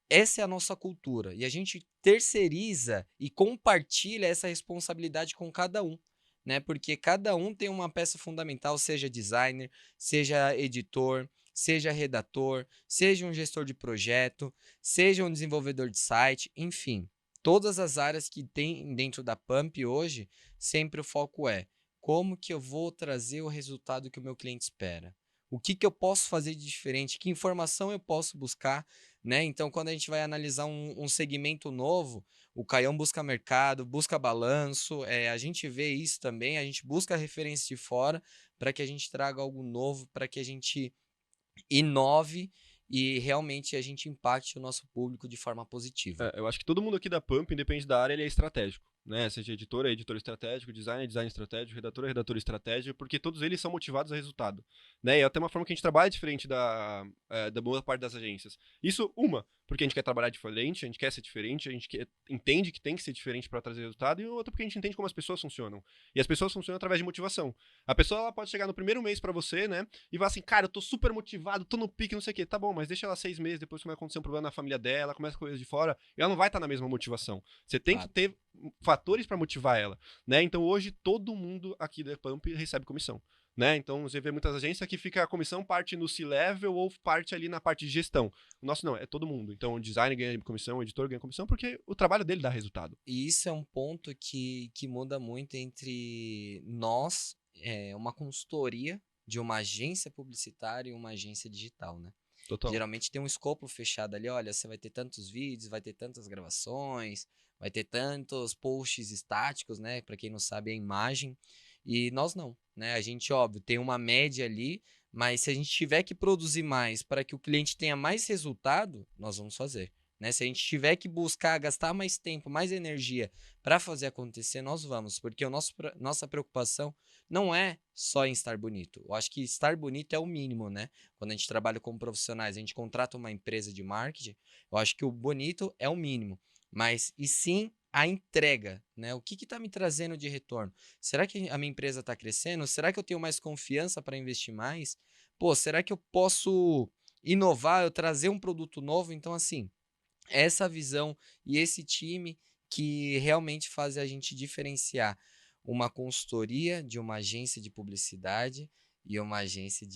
essa é a nossa cultura e a gente terceiriza e compartilha essa responsabilidade com cada um, né? Porque cada um tem uma peça fundamental, seja designer, seja editor, seja redator, seja um gestor de projeto, seja um desenvolvedor de site, enfim, todas as áreas que tem dentro da Pump hoje, sempre o foco é como que eu vou trazer o resultado que o meu cliente espera. O que que eu posso fazer de diferente? Que informação eu posso buscar, né? Então, quando a gente vai analisar um segmento novo, o Caião busca mercado, busca balanço, a gente vê isso também, a gente busca referência de fora para que a gente traga algo novo, para que a gente inove e realmente a gente impacte o nosso público de forma positiva. Eu acho que todo mundo aqui da Pump, independente da área, ele é estratégico. Né? Seja editor, é editor estratégico, design, é design estratégico, redator, é redator estratégico, porque todos eles são motivados a resultado. Né? E é até uma forma que a gente trabalha diferente da boa parte das agências. Isso, porque a gente quer trabalhar diferente, a gente quer ser diferente, entende que tem que ser diferente para trazer resultado, e outra porque a gente entende como as pessoas funcionam. E as pessoas funcionam através de motivação. A pessoa ela pode chegar no primeiro mês para você, né? E falar assim, cara, eu tô super motivado, tô no pique, não sei o quê. Tá bom, mas deixa ela 6 meses, depois começa a acontecer um problema na família dela, começa coisas de fora, e ela não vai estar na mesma motivação. Você tem que ter fatores para motivar ela, né? Então hoje todo mundo aqui da Pump recebe comissão, né? Então você vê muitas agências que fica a comissão parte no C-level ou parte ali na parte de gestão. O nosso não, é todo mundo. Então o designer ganha comissão, o editor ganha comissão porque o trabalho dele dá resultado. E isso é um ponto que muda muito entre nós, uma consultoria de uma agência publicitária e uma agência digital, né? Total. Geralmente tem um escopo fechado ali, olha, você vai ter tantos vídeos, vai ter tantas gravações, vai ter tantos posts estáticos, né? Para quem não sabe, é a imagem. E nós não, né? A gente, óbvio, tem uma média ali, mas se a gente tiver que produzir mais para que o cliente tenha mais resultado, nós vamos fazer. Né? Se a gente tiver que buscar gastar mais tempo, mais energia para fazer acontecer, nós vamos, porque nossa preocupação não é só em estar bonito. Eu acho que estar bonito é o mínimo, né? Quando a gente trabalha como profissionais, a gente contrata uma empresa de marketing, eu acho que o bonito é o mínimo, mas e sim a entrega, né? O que está me trazendo de retorno? Será que a minha empresa está crescendo? Será que eu tenho mais confiança para investir mais? Pô, será que eu posso inovar, eu trazer um produto novo? Então, assim, essa visão e esse time que realmente faz a gente diferenciar uma consultoria de uma agência de publicidade e uma agência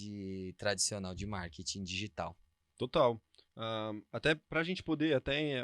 tradicional de marketing digital. Total. Até para a gente poder,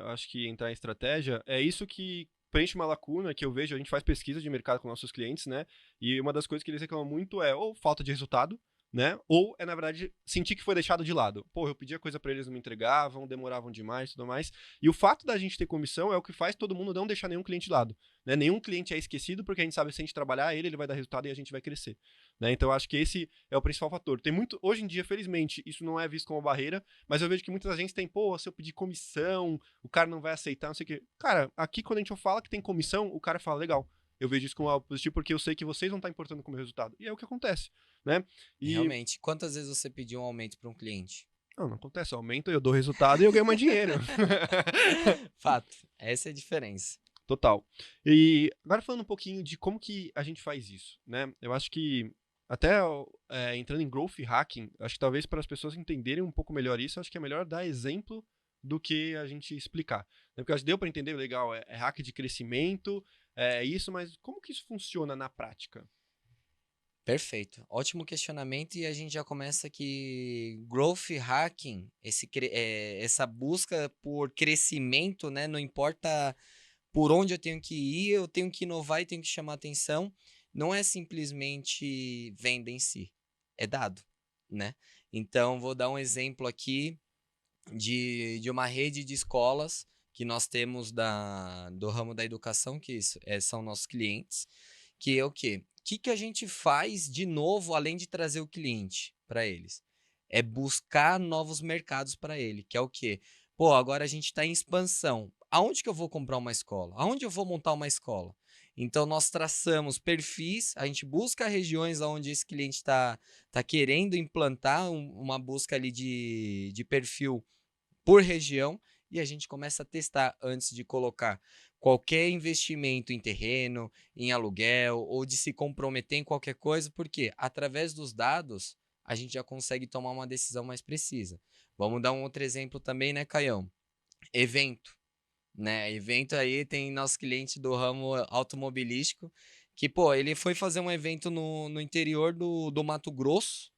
acho que entrar em estratégia, é isso que preenche uma lacuna que eu vejo. A gente faz pesquisa de mercado com nossos clientes, né? E uma das coisas que eles reclamam muito é ou falta de resultado, né? Ou é, na verdade, sentir que foi deixado de lado. Pô, eu pedia coisa para eles, não me entregavam, demoravam demais, tudo mais. E o fato da gente ter comissão é o que faz todo mundo não deixar nenhum cliente de lado. Né? Nenhum cliente é esquecido, porque a gente sabe que se a gente trabalhar ele vai dar resultado e a gente vai crescer. Né? Então, eu acho que esse é o principal fator. Tem muito, hoje em dia, felizmente, isso não é visto como uma barreira, mas eu vejo que muitas agências têm, pô, se eu pedir comissão, o cara não vai aceitar, não sei o quê. Cara, aqui quando a gente fala que tem comissão, o cara fala, legal. Eu vejo isso como algo positivo porque eu sei que vocês não estão importando como resultado. E é o que acontece, né? E Realmente, quantas vezes você pediu um aumento para um cliente? não acontece. Eu aumento, eu dou resultado e eu ganho mais dinheiro. Fato, essa é a diferença. Total. E agora falando um pouquinho de como que a gente faz isso, né? Eu acho que até entrando em growth hacking, acho que talvez para as pessoas entenderem um pouco melhor isso, acho que é melhor dar exemplo do que a gente explicar. Né? Porque acho que deu para entender, legal, é hack de crescimento, é isso, mas como que isso funciona na prática? Perfeito. Ótimo questionamento e a gente já começa que growth hacking, essa busca por crescimento, né? Não importa por onde eu tenho que ir, eu tenho que inovar e tenho que chamar atenção. Não é simplesmente venda em si, é dado, né? Então, vou dar um exemplo aqui de uma rede de escolas que nós temos do ramo da educação, que são nossos clientes, que é o quê? O que, que a gente faz de novo, além de trazer o cliente para eles? É buscar novos mercados para ele, que é o quê? Pô, agora a gente está em expansão. Aonde que eu vou comprar uma escola? Aonde eu vou montar uma escola? Então, nós traçamos perfis, a gente busca regiões onde esse cliente tá querendo implantar uma busca ali de perfil por região e a gente começa a testar antes de colocar qualquer investimento em terreno, em aluguel ou de se comprometer em qualquer coisa, porque através dos dados a gente já consegue tomar uma decisão mais precisa. Vamos dar um outro exemplo também, né, Caião? Evento, né? Evento aí tem nosso cliente do ramo automobilístico que, pô, ele foi fazer um evento no interior do Mato Grosso.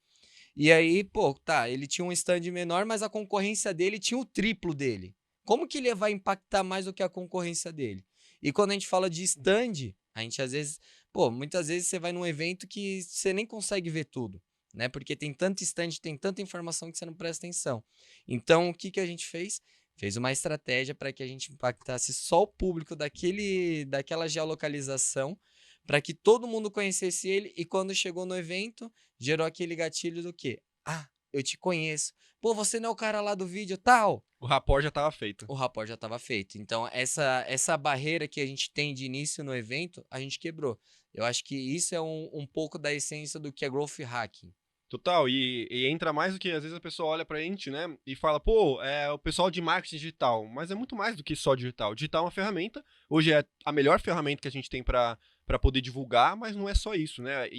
E aí, pô, tá, ele tinha um stand menor, mas a concorrência dele tinha o triplo dele. Como que ele vai impactar mais do que a concorrência dele? E quando a gente fala de stand, a gente às vezes, pô, muitas vezes você vai num evento que você nem consegue ver tudo, né? Porque tem tanto stand, tem tanta informação que você não presta atenção. Então, o que que a gente fez? Fez uma estratégia para que a gente impactasse só o público daquela geolocalização, para que todo mundo conhecesse ele e quando chegou no evento, gerou aquele gatilho do quê? Ah, eu te conheço. Pô, você não é o cara lá do vídeo tal? O rapport já estava feito. O rapport já estava feito. Então, essa barreira que a gente tem de início no evento, a gente quebrou. Eu acho que isso é um pouco da essência do que é growth hacking. Total, e entra mais do que às vezes a pessoa olha pra gente, né, e fala, pô, é o pessoal de marketing digital, mas é muito mais do que só digital. Digital é uma ferramenta, hoje é a melhor ferramenta que a gente tem para poder divulgar, mas não é só isso, né?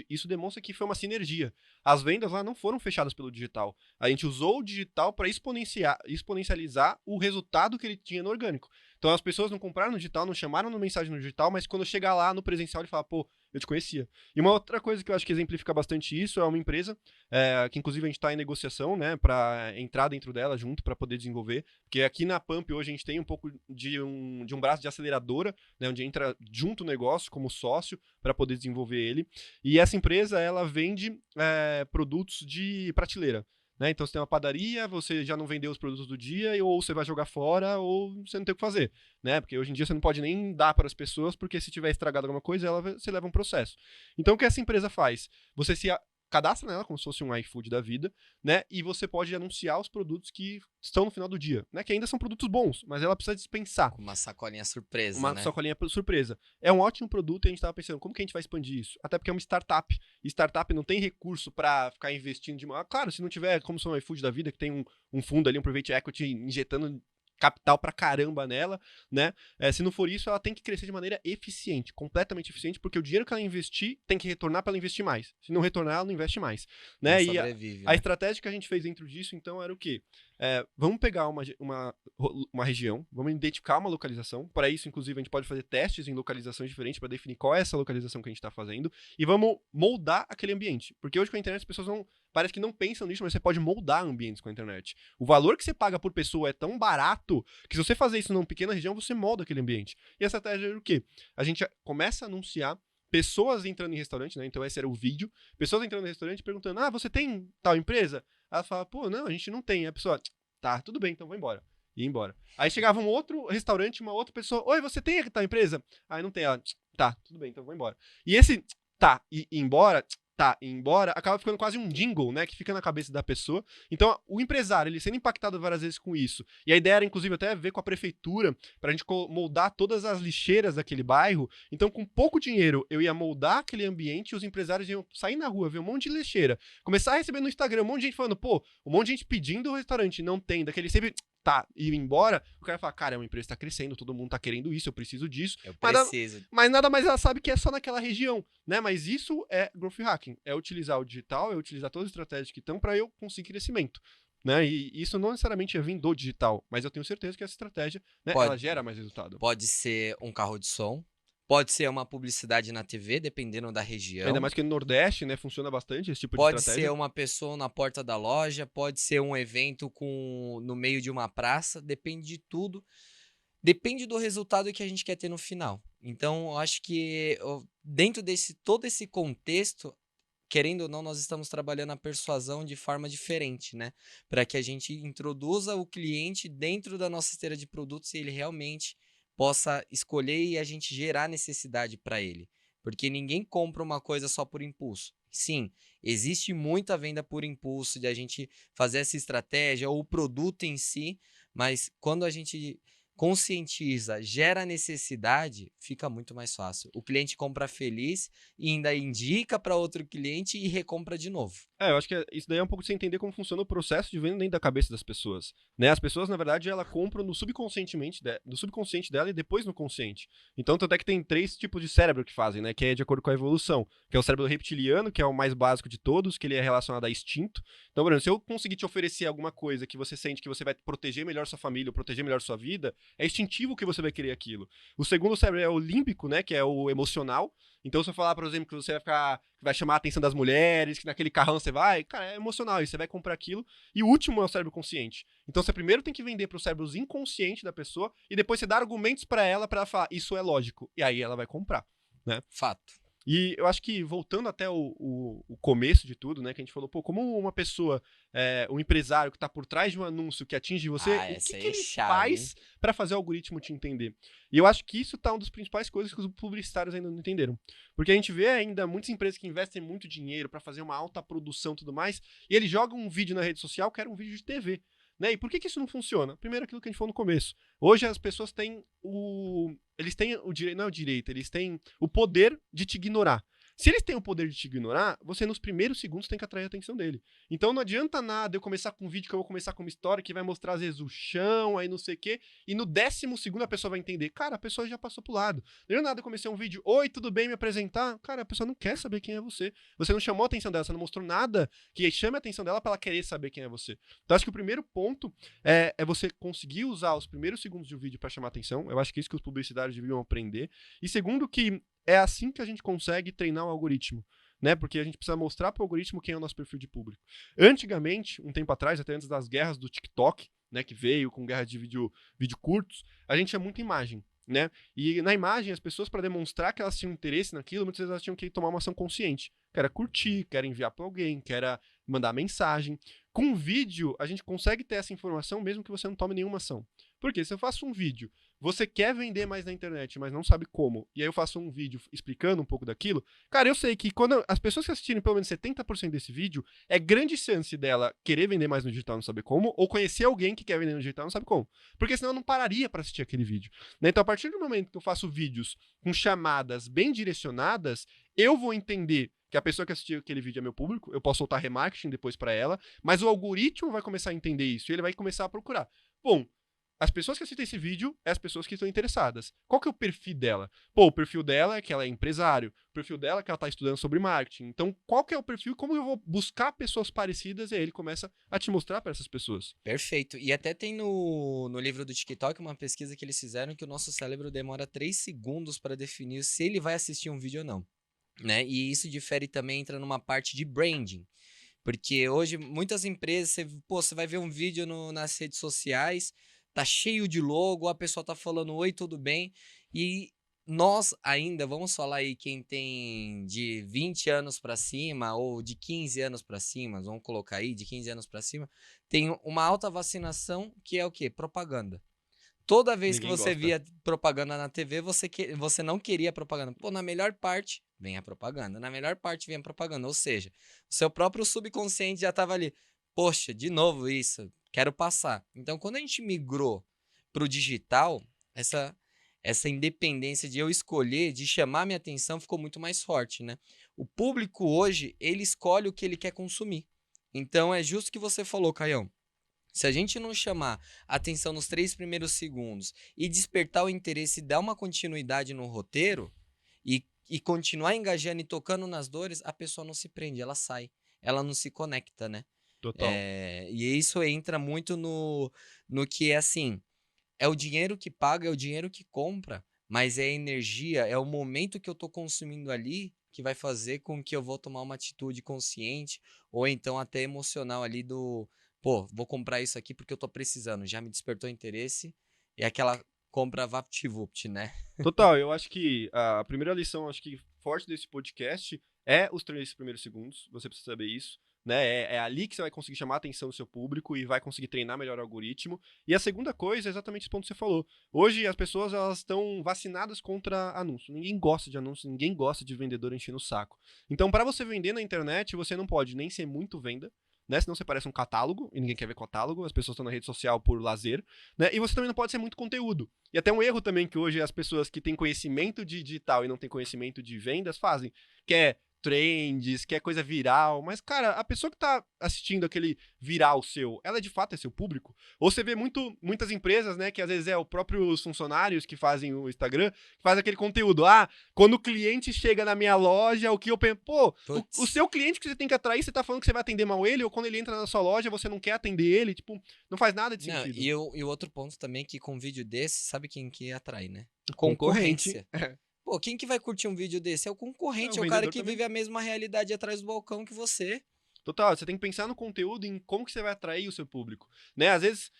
Isso demonstra que foi uma sinergia. As vendas lá não foram fechadas pelo digital. A gente usou o digital para exponencializar o resultado que ele tinha no orgânico. Então as pessoas não compraram no digital, não chamaram no mensagem no digital, mas quando chegar lá no presencial ele fala, pô, eu te conhecia. E uma outra coisa que eu acho que exemplifica bastante isso é uma empresa que inclusive a gente está em negociação, né, para entrar dentro dela junto para poder desenvolver, porque aqui na Pump hoje a gente tem um pouco de um braço de aceleradora, né, onde entra junto o negócio como sócio para poder desenvolver ele. E essa empresa ela vende produtos de prateleira. Né? Então você tem uma padaria, você já não vendeu os produtos do dia, ou você vai jogar fora, ou você não tem o que fazer. Né? Porque hoje em dia você não pode nem dar para as pessoas, porque se tiver estragado alguma coisa, você leva um processo. Então o que essa empresa faz? Você se cadastra nela como se fosse um iFood da vida, né? E você pode anunciar os produtos que estão no final do dia, né? Que ainda são produtos bons, mas ela precisa dispensar. Com uma sacolinha surpresa, Uma né? sacolinha surpresa. É um ótimo produto e a gente estava pensando, como que a gente vai expandir isso? Até porque é uma startup. E startup não tem recurso para ficar investindo de... Claro, se não tiver, como são o iFood da vida, que tem um fundo ali, um private equity injetando capital pra caramba nela, né? Se não for isso, ela tem que crescer de maneira eficiente, completamente eficiente, porque o dinheiro que ela investir tem que retornar para ela investir mais. Se não retornar, ela não investe mais, né? Não E sobrevive, a né? estratégia que a gente fez dentro disso, então, era o quê? Vamos pegar uma região, vamos identificar uma localização. Para isso, inclusive, a gente pode fazer testes em localizações diferentes para definir qual é essa localização que a gente está fazendo e vamos moldar aquele ambiente. Porque hoje com a internet as pessoas parece que não pensam nisso, mas você pode moldar ambientes com a internet. O valor que você paga por pessoa é tão barato que se você fazer isso numa pequena região, você molda aquele ambiente. E a estratégia é o quê? A gente começa a anunciar pessoas entrando em restaurante, né? Então esse era o vídeo. Pessoas entrando no restaurante perguntando, você tem tal empresa? Ela fala, pô, não, a gente não tem. A pessoa, tá, tudo bem, então vou embora. E ia embora. Aí chegava um outro restaurante, uma outra pessoa, oi, você tem tal empresa? Aí não tem, ela, tá, tudo bem, então vou embora. E esse, tá, e embora, tá, e embora, acaba ficando quase um jingle, né, que fica na cabeça da pessoa. Então, o empresário, ele sendo impactado várias vezes com isso. E a ideia era, inclusive, até ver com a prefeitura, pra gente moldar todas as lixeiras daquele bairro. Então, com pouco dinheiro, eu ia moldar aquele ambiente e os empresários iam sair na rua, ver um monte de lixeira. Começar a receber no Instagram um monte de gente falando, pô, um monte de gente pedindo o restaurante, não tem, daquele sempre... Tá, ir embora, o cara fala, cara, a empresa tá crescendo, todo mundo tá querendo isso, eu preciso disso. Eu preciso. Mas nada mais ela sabe que é só naquela região, né? Mas isso é growth hacking, é utilizar o digital, é utilizar todas as estratégias que estão para eu conseguir crescimento. Né? E isso não necessariamente é vir do digital, mas eu tenho certeza que essa estratégia, né, ela gera mais resultado. Pode ser um carro de som, pode ser uma publicidade na TV, dependendo da região. Ainda mais que no Nordeste, né, funciona bastante esse tipo de Pode estratégia. ser uma pessoa na porta da loja, pode ser um evento no meio de uma praça, depende de tudo. Depende do resultado que a gente quer ter no final. Então, eu acho que dentro desse todo esse contexto, querendo ou não, nós estamos trabalhando a persuasão de forma diferente, né? Para que a gente introduza o cliente dentro da nossa esteira de produtos e ele realmente possa escolher e a gente gerar necessidade para ele. Porque ninguém compra uma coisa só por impulso. Sim, existe muita venda por impulso de a gente fazer essa estratégia ou o produto em si, mas quando a gente conscientiza, gera necessidade, fica muito mais fácil. O cliente compra feliz e ainda indica para outro cliente e recompra de novo. Eu acho que isso daí é um pouco de você entender como funciona o processo de venda dentro da cabeça das pessoas, né? As pessoas, na verdade, ela compram no subconsciente dela e depois no consciente. Então, tanto é que tem 3 tipos de cérebro que fazem, né? Que é de acordo com a evolução. Que é o cérebro reptiliano, que é o mais básico de todos, que ele é relacionado a instinto. Então, por exemplo, se eu conseguir te oferecer alguma coisa que você sente que você vai proteger melhor sua família ou proteger melhor sua vida, é instintivo que você vai querer aquilo. O segundo cérebro é o límbico, né? Que é o emocional. Então, se eu falar, por exemplo, que você vai chamar a atenção das mulheres, que naquele carrão você vai, cara, é emocional, e você vai comprar aquilo. E o último é o cérebro consciente. Então, você primeiro tem que vender para os cérebros inconscientes da pessoa, e depois você dá argumentos para ela falar, isso é lógico. E aí ela vai comprar, né? Fato. E eu acho que, voltando até o começo de tudo, né, que a gente falou, pô, como uma pessoa, um empresário que tá por trás de um anúncio que atinge você, o Essa que aí que é ele chave, hein? faz para fazer o algoritmo te entender? E eu acho que isso tá uma das principais coisas que os publicitários ainda não entenderam. Porque a gente vê ainda muitas empresas que investem muito dinheiro para fazer uma alta produção e tudo mais, e eles jogam um vídeo na rede social que era um vídeo de TV. Né? E por que isso não funciona? Primeiro, aquilo que a gente falou no começo. Hoje as pessoas têm eles têm o direito, não é o direito, eles têm o poder de te ignorar. Se eles têm o poder de te ignorar, você nos primeiros segundos tem que atrair a atenção dele. Então não adianta nada eu começar com um vídeo que eu vou começar com uma história que vai mostrar às vezes o chão, aí não sei o quê, e no 10º a pessoa vai entender. Cara, a pessoa já passou pro lado. Não adianta nada eu comecei um vídeo, oi, tudo bem, me apresentar? Cara, a pessoa não quer saber quem é você. Você não chamou a atenção dela, você não mostrou nada que chame a atenção dela para ela querer saber quem é você. Então acho que o primeiro ponto é você conseguir usar os primeiros segundos de um vídeo para chamar a atenção. Eu acho que é isso que os publicitários deviam aprender. E segundo que é assim que a gente consegue treinar o algoritmo, né? Porque a gente precisa mostrar para o algoritmo quem é o nosso perfil de público. Antigamente, um tempo atrás, até antes das guerras do TikTok, né, que veio com guerra de vídeo curtos, a gente tinha muita imagem, né? E na imagem, as pessoas, para demonstrar que elas tinham interesse naquilo, muitas vezes elas tinham que tomar uma ação consciente. Que era curtir, que era enviar para alguém, que era mandar mensagem. Com vídeo, a gente consegue ter essa informação mesmo que você não tome nenhuma ação. Porque se eu faço um vídeo, você quer vender mais na internet, mas não sabe como, e aí eu faço um vídeo explicando um pouco daquilo, cara, eu sei que quando as pessoas que assistirem pelo menos 70% desse vídeo, é grande chance dela querer vender mais no digital e não saber como, ou conhecer alguém que quer vender no digital e não sabe como. Porque senão eu não pararia para assistir aquele vídeo. Né? Então, a partir do momento que eu faço vídeos com chamadas bem direcionadas, eu vou entender que a pessoa que assistiu aquele vídeo é meu público, eu posso soltar remarketing depois para ela, mas o algoritmo vai começar a entender isso e ele vai começar a procurar. Bom, as pessoas que assistem esse vídeo é as pessoas que estão interessadas. Qual que é o perfil dela? Pô, o perfil dela é que ela é empresário. O perfil dela é que ela está estudando sobre marketing. Então, qual que é o perfil? Como eu vou buscar pessoas parecidas? E aí ele começa a te mostrar para essas pessoas. Perfeito. E até tem no livro do TikTok uma pesquisa que eles fizeram que o nosso cérebro demora 3 segundos para definir se ele vai assistir um vídeo ou não. Né? E isso difere também, entra numa parte de branding. Porque hoje muitas empresas, você vai ver um vídeo nas redes sociais, tá cheio de logo, a pessoa tá falando oi, tudo bem? E nós ainda, vamos falar aí quem tem de 20 anos para cima ou de 15 anos para cima, vamos colocar aí de 15 anos para cima, tem uma alta vacinação que é o quê? Propaganda. Toda vez que Ninguém você gosta. via propaganda na TV, você não queria propaganda. Pô, na melhor parte, vem a propaganda. Na melhor parte, vem a propaganda. Ou seja, o seu próprio subconsciente já estava ali. Poxa, de novo isso, quero passar. Então, quando a gente migrou para o digital, essa independência de eu escolher, de chamar minha atenção, ficou muito mais forte, né? O público hoje, ele escolhe o que ele quer consumir. Então, é justo o que você falou, Caião. Se a gente não chamar atenção nos 3 primeiros segundos e despertar o interesse e dar uma continuidade no roteiro e continuar engajando e tocando nas dores, a pessoa não se prende, ela sai, ela não se conecta, né? Total. E isso entra muito no que é assim, é o dinheiro que paga, é o dinheiro que compra, mas é a energia, é o momento que eu tô consumindo ali que vai fazer com que eu vou tomar uma atitude consciente ou então até emocional ali pô, vou comprar isso aqui porque eu tô precisando, já me despertou interesse, e aquela compra vapt-vupt, né? Total, eu acho que a primeira lição, acho que forte desse podcast é os 3 primeiros segundos, você precisa saber isso, né? É ali que você vai conseguir chamar a atenção do seu público e vai conseguir treinar melhor o algoritmo. E a segunda coisa é exatamente esse ponto que você falou. Hoje as pessoas elas estão vacinadas contra anúncio. Ninguém gosta de anúncio, ninguém gosta de vendedor enchendo o saco. Então, para você vender na internet, você não pode nem ser muito venda, né? Senão você parece um catálogo, e ninguém quer ver catálogo, as pessoas estão na rede social por lazer, né? E você também não pode ser muito conteúdo. E até um erro também que hoje as pessoas que têm conhecimento de digital e não têm conhecimento de vendas fazem, que é trends, quer coisa viral, mas, cara, a pessoa que tá assistindo aquele viral seu, ela de fato é seu público? Ou você vê muitas empresas, né, que às vezes é o próprios funcionários que fazem o Instagram, que faz aquele conteúdo, quando o cliente chega na minha loja, o que eu penso, pô, o seu cliente que você tem que atrair, você tá falando que você vai atender mal ele, ou quando ele entra na sua loja, você não quer atender ele, tipo, não faz nada de sentido. E o outro ponto também é que com um vídeo desse, sabe quem que atrai, né? Concorrente. Pô, quem que vai curtir um vídeo desse? É o concorrente, é o cara que vive a mesma realidade atrás do balcão que você. Total, você tem que pensar no conteúdo, em como que você vai atrair o seu público, né? Às vezes,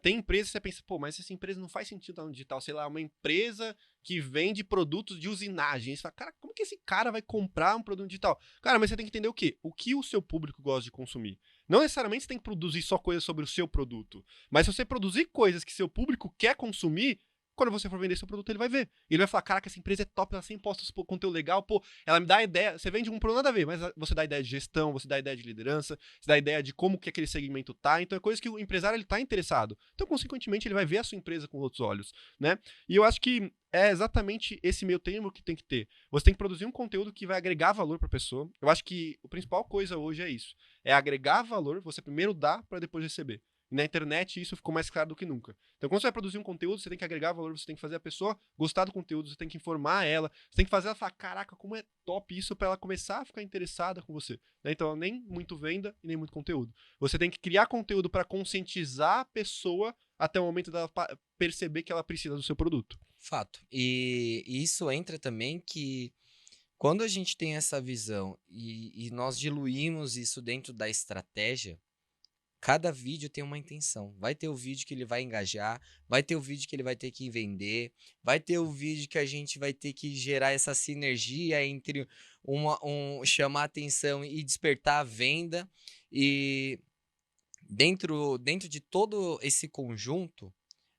tem empresas que você pensa, pô, mas essa empresa não faz sentido estar no digital, sei lá, uma empresa que vende produtos de usinagem. Você fala, cara, como que esse cara vai comprar um produto digital? Cara, mas você tem que entender o quê? O que o seu público gosta de consumir. Não necessariamente você tem que produzir só coisas sobre o seu produto, mas se você produzir coisas que seu público quer consumir, quando você for vender seu produto, ele vai ver. Ele vai falar, caraca, essa empresa é top, ela sempre posta conteúdo legal, pô, ela me dá ideia, você vende um produto nada a ver, mas você dá ideia de gestão, você dá ideia de liderança, você dá ideia de como que aquele segmento tá, então é coisa que o empresário, ele tá interessado. Então, consequentemente, ele vai ver a sua empresa com outros olhos, né? E eu acho que é exatamente esse meio termo que tem que ter. Você tem que produzir um conteúdo que vai agregar valor pra pessoa. Eu acho que a principal coisa hoje é isso. É agregar valor, você primeiro dá pra depois receber. E na internet isso ficou mais claro do que nunca. Então, quando você vai produzir um conteúdo, você tem que agregar valor, você tem que fazer a pessoa gostar do conteúdo, você tem que informar ela, você tem que fazer ela falar, caraca, como é top isso, pra ela começar a ficar interessada com você. Né? Então, nem muito venda e nem muito conteúdo. Você tem que criar conteúdo para conscientizar a pessoa até o momento dela perceber que ela precisa do seu produto. Fato. E isso entra também que quando a gente tem essa visão e nós diluímos isso dentro da estratégia, cada vídeo tem uma intenção. Vai ter o vídeo que ele vai engajar, vai ter o vídeo que ele vai ter que vender, vai ter o vídeo que a gente vai ter que gerar essa sinergia entre chamar atenção e despertar a venda. E dentro de todo esse conjunto,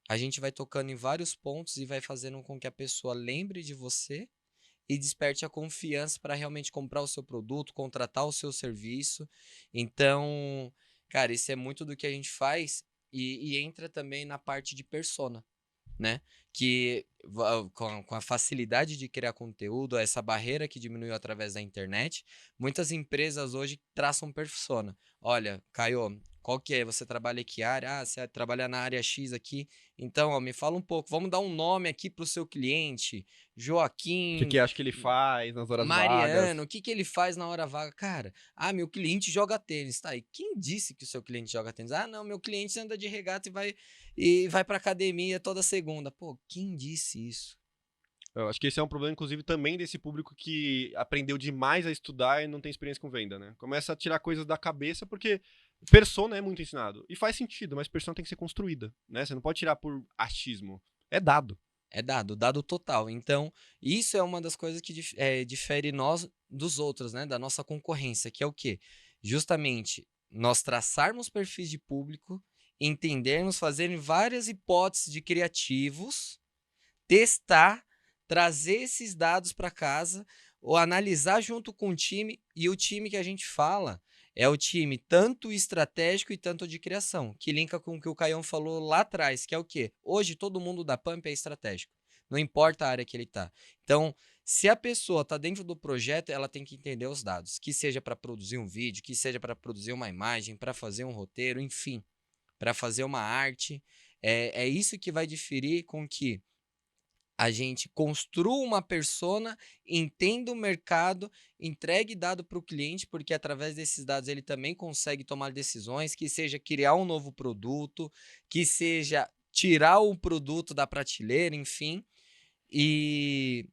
a gente vai tocando em vários pontos e vai fazendo com que a pessoa lembre de você e desperte a confiança para realmente comprar o seu produto, contratar o seu serviço. Então, cara, isso é muito do que a gente faz e entra também na parte de persona, né? Que com a facilidade de criar conteúdo, essa barreira que diminuiu através da internet, muitas empresas hoje traçam persona. Olha, Caio, qual que é? Você trabalha em que área? Ah, você trabalha na área X aqui. Então, ó, me fala um pouco. Vamos dar um nome aqui para o seu cliente. O que Joaquim, acha que ele faz nas horas vagas? Mariano, o que que ele faz na hora vaga? Cara, meu cliente joga tênis, tá? E quem disse que o seu cliente joga tênis? Ah, não, meu cliente anda de regata e vai pra academia toda segunda. Pô, quem disse isso? Eu acho que esse é um problema, inclusive, também desse público que aprendeu demais a estudar e não tem experiência com venda, né? Começa a tirar coisas da cabeça porque persona é muito ensinado. E faz sentido, mas persona tem que ser construída, né? Você não pode tirar por achismo. É dado. É dado total. Então, isso é uma das coisas que difere nós dos outros, né? Da nossa concorrência, que é o quê? Justamente nós traçarmos perfis de público, entendermos, fazerem várias hipóteses de criativos, testar, trazer esses dados para casa, ou analisar junto com o time, e o time que a gente fala é o time tanto estratégico e tanto de criação, que linka com o que o Caião falou lá atrás, que é o quê? Hoje todo mundo da Pump é estratégico, não importa a área que ele está. Então, se a pessoa está dentro do projeto, ela tem que entender os dados, que seja para produzir um vídeo, que seja para produzir uma imagem, para fazer um roteiro, enfim, para fazer uma arte. É isso que vai diferir com que a gente construa uma persona, entenda o mercado, entregue dado para o cliente, porque através desses dados ele também consegue tomar decisões, que seja criar um novo produto, que seja tirar o produto da prateleira, enfim, e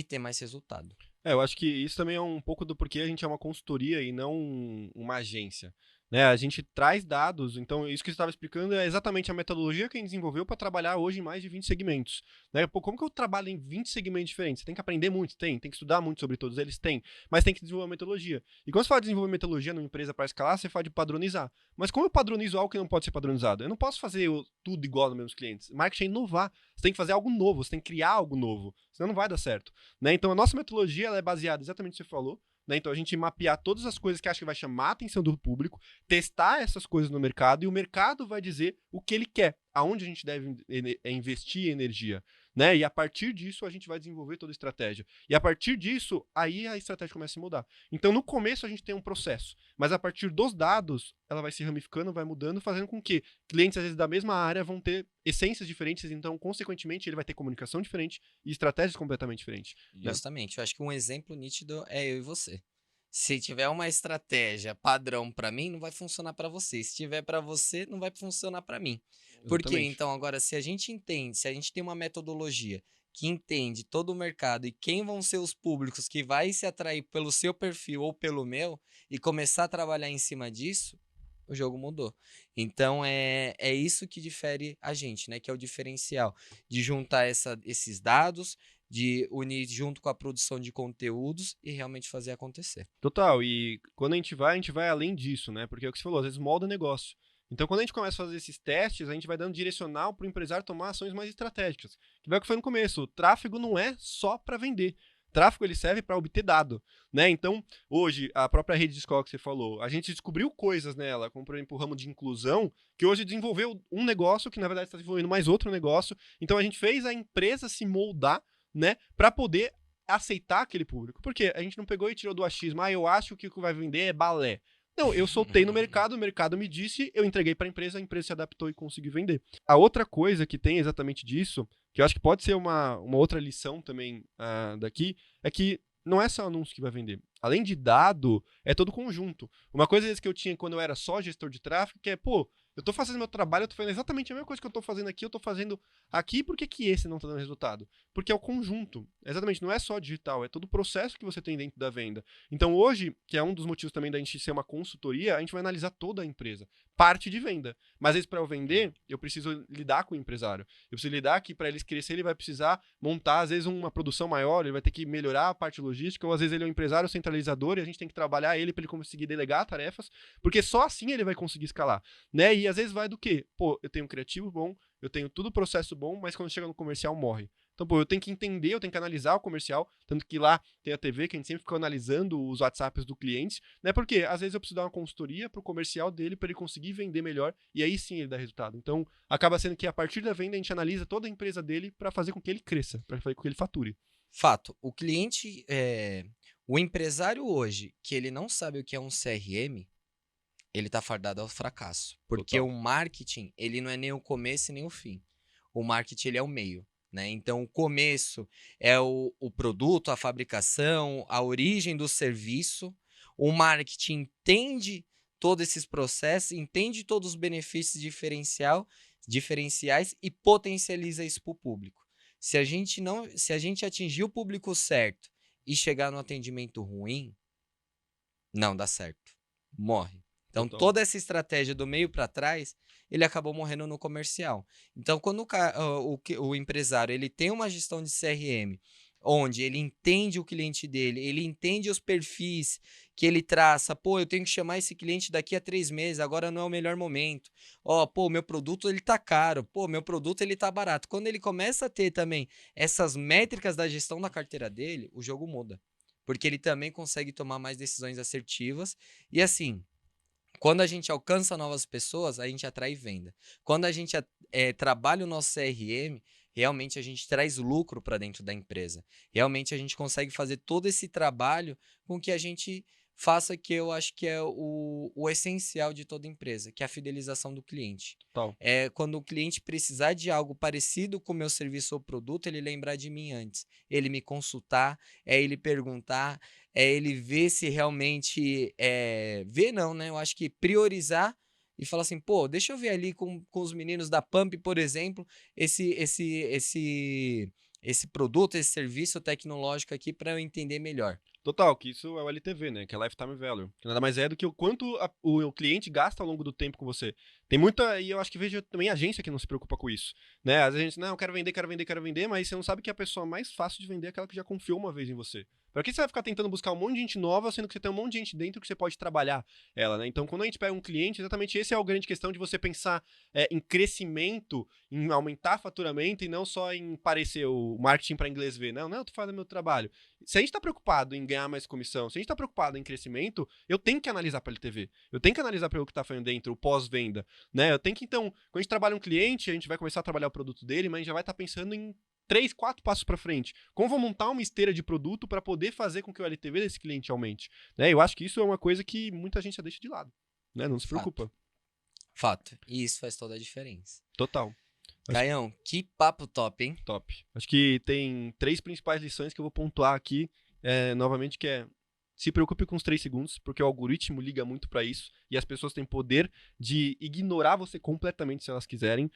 ter mais resultado. Eu acho que isso também é um pouco do porquê a gente é uma consultoria e não uma agência. Né? A gente traz dados, então isso que você estava explicando é exatamente a metodologia que a gente desenvolveu para trabalhar hoje em mais de 20 segmentos. Né? Pô, como que eu trabalho em 20 segmentos diferentes? Você tem que aprender muito? Tem que estudar muito sobre todos eles? Tem, mas tem que desenvolver uma metodologia. E quando você fala de desenvolver metodologia numa empresa para escalar, você fala de padronizar. Mas como eu padronizo algo que não pode ser padronizado? Eu não posso fazer tudo igual nos meus clientes. Marketing é inovar. Você tem que fazer algo novo, você tem que criar algo novo, senão não vai dar certo. Né? Então a nossa metodologia ela é baseada exatamente no que você falou. Né? Então a gente mapear todas as coisas que acha que vai chamar a atenção do público, testar essas coisas no mercado e o mercado vai dizer o que ele quer, aonde a gente deve investir energia. né? E a partir disso a gente vai desenvolver toda a estratégia. E a partir disso, aí a estratégia começa a mudar. Então no começo a gente tem um processo, mas a partir dos dados, ela vai se ramificando, vai mudando, fazendo com que clientes às vezes da mesma área vão ter essências diferentes, então consequentemente ele vai ter comunicação diferente e estratégias completamente diferentes, né? Justamente, eu acho que um exemplo nítido é eu e você. Se tiver uma estratégia padrão para mim, não vai funcionar para você. Se tiver para você, não vai funcionar para mim. Por quê? Exatamente. Então, agora, se a gente entende, se a gente tem uma metodologia que entende todo o mercado e quem vão ser os públicos que vai se atrair pelo seu perfil ou pelo meu, e começar a trabalhar em cima disso, o jogo mudou. Então, é isso que difere a gente, né? Que é o diferencial de juntar esses dados, de unir junto com a produção de conteúdos e realmente fazer acontecer. Total, e quando a gente vai além disso, né? Porque é o que você falou, às vezes molda o negócio. Então, quando a gente começa a fazer esses testes, a gente vai dando direcional para o empresário tomar ações mais estratégicas. Que vai o que foi no começo, o tráfego não é só para vender. O tráfego ele serve para obter dado, né? Então, hoje, a própria rede de escola que você falou, a gente descobriu coisas nela, como por exemplo o ramo de inclusão, que hoje desenvolveu um negócio que na verdade está desenvolvendo mais outro negócio. Então, a gente fez a empresa se moldar, né, para poder aceitar aquele público. Porque a gente não pegou e tirou do achismo, eu acho que o que vai vender é balé. Não, eu soltei no mercado, o mercado me disse, eu entreguei para a empresa se adaptou e conseguiu vender. A outra coisa que tem exatamente disso, que eu acho que pode ser uma outra lição também daqui, é que não é só anúncio que vai vender. Além de dado, é todo conjunto. Uma coisa que eu tinha quando eu era só gestor de tráfego, que é, eu tô fazendo meu trabalho, eu tô fazendo exatamente a mesma coisa que eu tô fazendo aqui, eu tô fazendo aqui, por que esse não tá dando resultado? Porque é o conjunto. Exatamente, não é só digital, é todo o processo que você tem dentro da venda. Então hoje, que é um dos motivos também da gente ser uma consultoria, a gente vai analisar toda a empresa. Parte de venda. Mas às vezes para eu vender, eu preciso lidar com o empresário. Eu preciso lidar que para ele crescer, ele vai precisar montar, às vezes, uma produção maior, ele vai ter que melhorar a parte logística, ou às vezes ele é um empresário centralizador e a gente tem que trabalhar ele para ele conseguir delegar tarefas, porque só assim ele vai conseguir escalar, né? E às vezes vai do quê? Eu tenho um criativo bom, eu tenho tudo processo bom, mas quando chega no comercial morre. Então, eu tenho que entender, eu tenho que analisar o comercial, tanto que lá tem a TV, que a gente sempre fica analisando os WhatsApps do cliente, né? Porque às vezes eu preciso dar uma consultoria pro comercial dele para ele conseguir vender melhor e aí sim ele dá resultado. Então, acaba sendo que a partir da venda a gente analisa toda a empresa dele para fazer com que ele cresça, para fazer com que ele fature. Fato, o cliente, o empresário hoje, que ele não sabe o que é um CRM, ele tá fardado ao fracasso. Porque Total. o marketing, ele não é nem o começo e nem o fim. O marketing, ele é o meio, né? Então, o começo é o produto, a fabricação, a origem do serviço. O marketing entende todos esses processos, entende todos os benefícios diferenciais e potencializa isso para o público. Se a gente atingir o público certo e chegar no atendimento ruim, não dá certo. Morre. Então, Total. toda essa estratégia do meio para trás, ele acabou morrendo no comercial. Então, quando o empresário ele tem uma gestão de CRM, onde ele entende o cliente dele, ele entende os perfis que ele traça. Eu tenho que chamar esse cliente daqui a 3 meses, agora não é o melhor momento. Meu produto ele tá caro. Meu produto ele tá barato. Quando ele começa a ter também essas métricas da gestão da carteira dele, o jogo muda. Porque ele também consegue tomar mais decisões assertivas. E assim, quando a gente alcança novas pessoas, a gente atrai venda. Quando a gente trabalha o nosso CRM, realmente a gente traz lucro para dentro da empresa. Realmente a gente consegue fazer todo esse trabalho com que a gente faça, que eu acho que é o essencial de toda empresa, que é a fidelização do cliente. Total. É quando o cliente precisar de algo parecido com o meu serviço ou produto, ele lembrar de mim antes. Ele me consultar, ele perguntar, ele ver se realmente ver não, né? Eu acho que priorizar e falar assim, deixa eu ver ali com os meninos da Pump, por exemplo, esse produto, esse serviço tecnológico aqui para eu entender melhor. Total, que isso é o LTV, né? Que é Lifetime Value. Que nada mais é do que o quanto o cliente gasta ao longo do tempo com você. Tem muita, e eu acho que vejo também agência que não se preocupa com isso, né? Às vezes a gente, não, eu quero vender, mas você não sabe que a pessoa mais fácil de vender é aquela que já confiou uma vez em você. Pra que você vai ficar tentando buscar um monte de gente nova, sendo que você tem um monte de gente dentro que você pode trabalhar ela, né? Então, quando a gente pega um cliente, exatamente esse é a grande questão de você pensar em crescimento, em aumentar faturamento e não só em parecer o marketing para inglês ver. Não, eu tô fazendo meu trabalho. Se a gente tá preocupado em ganhar mais comissão, se a gente tá preocupado em crescimento, eu tenho que analisar para LTV. Eu tenho que analisar para o que tá fazendo dentro, o pós-venda, né? Eu tenho que, então, quando a gente trabalha um cliente, a gente vai começar a trabalhar o produto dele, mas a gente já vai estar pensando em 3, 4 passos para frente. Como vou montar uma esteira de produto para poder fazer com que o LTV desse cliente aumente? Né? Eu acho que isso é uma coisa que muita gente já deixa de lado. Né? Não se preocupa. Fato. E isso faz toda a diferença. Total. Caião, que papo top, hein? Top. Acho que tem 3 principais lições que eu vou pontuar aqui, novamente, que é: se preocupe com os 3 segundos, porque o algoritmo liga muito para isso, e as pessoas têm poder de ignorar você completamente se elas quiserem.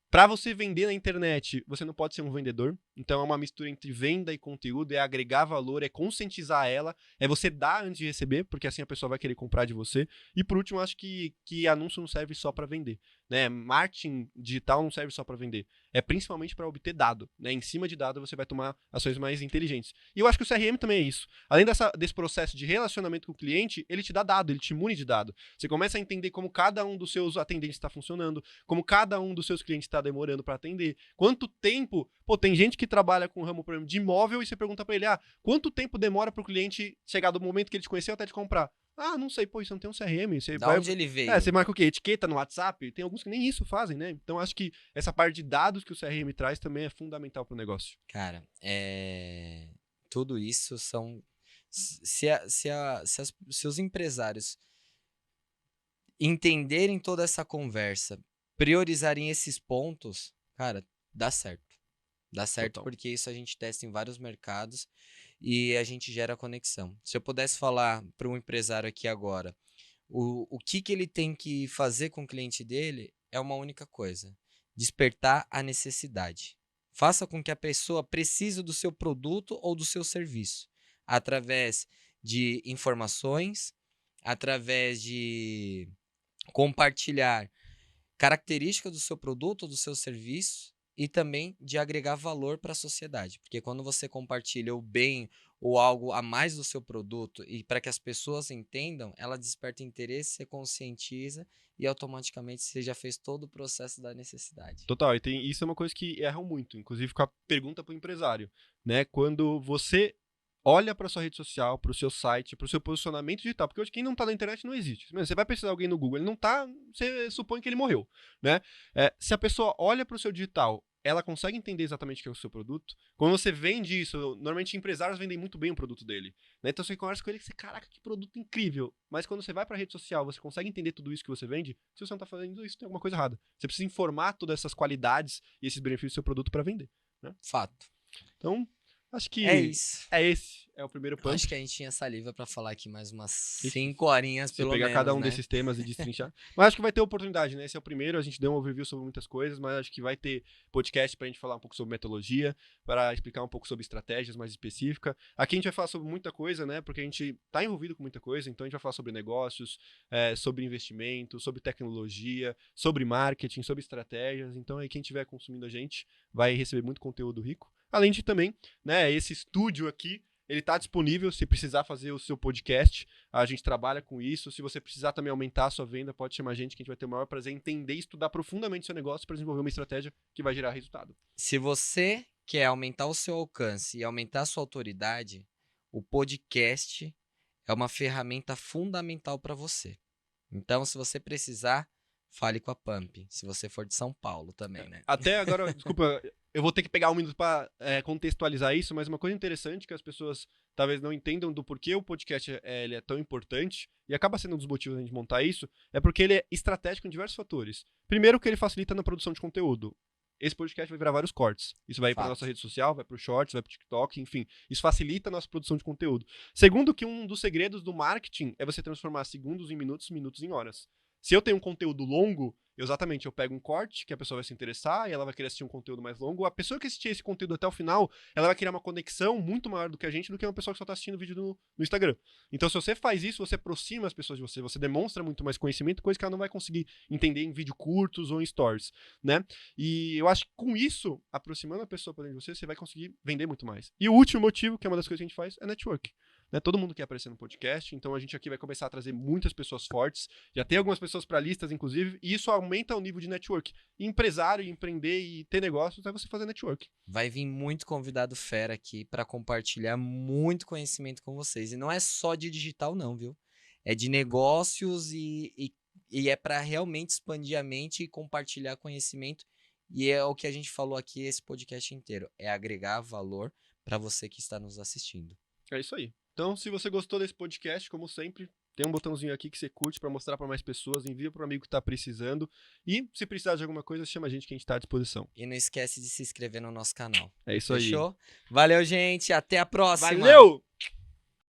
Para você vender na internet, você não pode ser um vendedor. Então é uma mistura entre venda e conteúdo, é agregar valor, é conscientizar ela, é você dar antes de receber, porque assim a pessoa vai querer comprar de você. E por último, acho que anúncio não serve só para vender, né? Marketing digital não serve só para vender, é principalmente para obter dado, né? Em cima de dado você vai tomar ações mais inteligentes. E eu acho que o CRM também é isso. Além desse processo de relacionamento com o cliente, ele te dá dado, ele te mune de dado. Você começa a entender como cada um dos seus atendentes está funcionando, como cada um dos seus clientes está demorando para atender, quanto tempo. Pô, tem gente que trabalha com o ramo, por exemplo, de imóvel, e você pergunta para ele: quanto tempo demora para o cliente chegar do momento que ele te conheceu até te comprar? Não sei, pô, isso não tem um CRM. Você Da onde ele veio? Você marca o quê? Etiqueta no WhatsApp? Tem alguns que nem isso fazem, né? Então acho que essa parte de dados que o CRM traz também é fundamental para o negócio. Cara, tudo isso são... Se os empresários entenderem toda essa conversa, priorizarem esses pontos, cara, dá certo. Dá certo. Total. Porque isso a gente testa em vários mercados e a gente gera conexão. Se eu pudesse falar para um empresário aqui agora, o que ele tem que fazer com o cliente dele é uma única coisa: despertar a necessidade. Faça com que a pessoa precise do seu produto ou do seu serviço, através de informações, através de compartilhar características do seu produto ou do seu serviço, e também de agregar valor para a sociedade. Porque quando você compartilha o bem ou algo a mais do seu produto, e para que as pessoas entendam, ela desperta interesse, você conscientiza e automaticamente você já fez todo o processo da necessidade. Total, e isso é uma coisa que erram muito, inclusive com a pergunta para o empresário, né? Quando você olha para sua rede social, para o seu site, para o seu posicionamento digital, porque hoje quem não está na internet não existe. Você vai pesquisar alguém no Google, ele não está, você supõe que ele morreu, né? Se a pessoa olha para o seu digital, ela consegue entender exatamente o que é o seu produto. Quando você vende isso, normalmente empresários vendem muito bem o produto dele, né? Então você conversa com ele e você, caraca, que produto incrível. Mas quando você vai para a rede social, você consegue entender tudo isso que você vende. Se você não está fazendo isso, tem alguma coisa errada. Você precisa informar todas essas qualidades e esses benefícios do seu produto para vender, né? Fato. Então, acho que é isso. Esse é o primeiro ponto. Acho que a gente tinha saliva pra falar aqui mais umas 5 horinhas, pelo menos, pegar cada um né? desses temas e destrinchar. Mas acho que vai ter oportunidade, né? Esse é o primeiro, a gente deu um overview sobre muitas coisas, mas acho que vai ter podcast pra gente falar um pouco sobre metodologia, para explicar um pouco sobre estratégias mais específicas. Aqui a gente vai falar sobre muita coisa, né? Porque a gente tá envolvido com muita coisa, então a gente vai falar sobre negócios, sobre investimento, sobre tecnologia, sobre marketing, sobre estratégias. Então aí quem estiver consumindo a gente vai receber muito conteúdo rico. Além de também, né, esse estúdio aqui, ele está disponível se precisar fazer o seu podcast. A gente trabalha com isso. Se você precisar também aumentar a sua venda, pode chamar a gente, que a gente vai ter o maior prazer em entender e estudar profundamente o seu negócio para desenvolver uma estratégia que vai gerar resultado. Se você quer aumentar o seu alcance e aumentar a sua autoridade, o podcast é uma ferramenta fundamental para você. Então, se você precisar, fale com a Pump. Se você for de São Paulo também, né? Até agora, desculpa, eu vou ter que pegar um minuto para contextualizar isso, mas uma coisa interessante que as pessoas talvez não entendam do porquê o podcast ele é tão importante, e acaba sendo um dos motivos da gente montar isso, é porque ele é estratégico em diversos fatores. Primeiro, que ele facilita na produção de conteúdo. Esse podcast vai virar vários cortes. Isso vai para nossa rede social, vai para o Shorts, vai para o TikTok, enfim. Isso facilita a nossa produção de conteúdo. Segundo, que um dos segredos do marketing é você transformar segundos em minutos, minutos em horas. Se eu tenho um conteúdo longo, eu pego um corte que a pessoa vai se interessar e ela vai querer assistir um conteúdo mais longo. A pessoa que assistir esse conteúdo até o final, ela vai criar uma conexão muito maior do que a gente, do que uma pessoa que só está assistindo o vídeo no Instagram. Então, se você faz isso, você aproxima as pessoas de você, você demonstra muito mais conhecimento, coisa que ela não vai conseguir entender em vídeos curtos ou em stories, né? E eu acho que com isso, aproximando a pessoa para dentro de você, você vai conseguir vender muito mais. E o último motivo, que é uma das coisas que a gente faz, é network. Né? Todo mundo quer aparecer no podcast, então a gente aqui vai começar a trazer muitas pessoas fortes, já tem algumas pessoas para listas, inclusive, e isso aumenta o nível de network. Empresário, empreender e ter negócios é você fazer network. Vai vir muito convidado fera aqui para compartilhar muito conhecimento com vocês. E não é só de digital não, viu? É de negócios e é para realmente expandir a mente e compartilhar conhecimento E é o que a gente falou aqui esse podcast inteiro, é agregar valor para você que está nos assistindo. É isso aí. Então, se você gostou desse podcast, como sempre, tem um botãozinho aqui que você curte para mostrar para mais pessoas, envia para um amigo que tá precisando. E se precisar de alguma coisa, chama a gente que a gente tá à disposição. E não esquece de se inscrever no nosso canal. É isso aí. Fechou? Valeu, gente. Até a próxima. Valeu!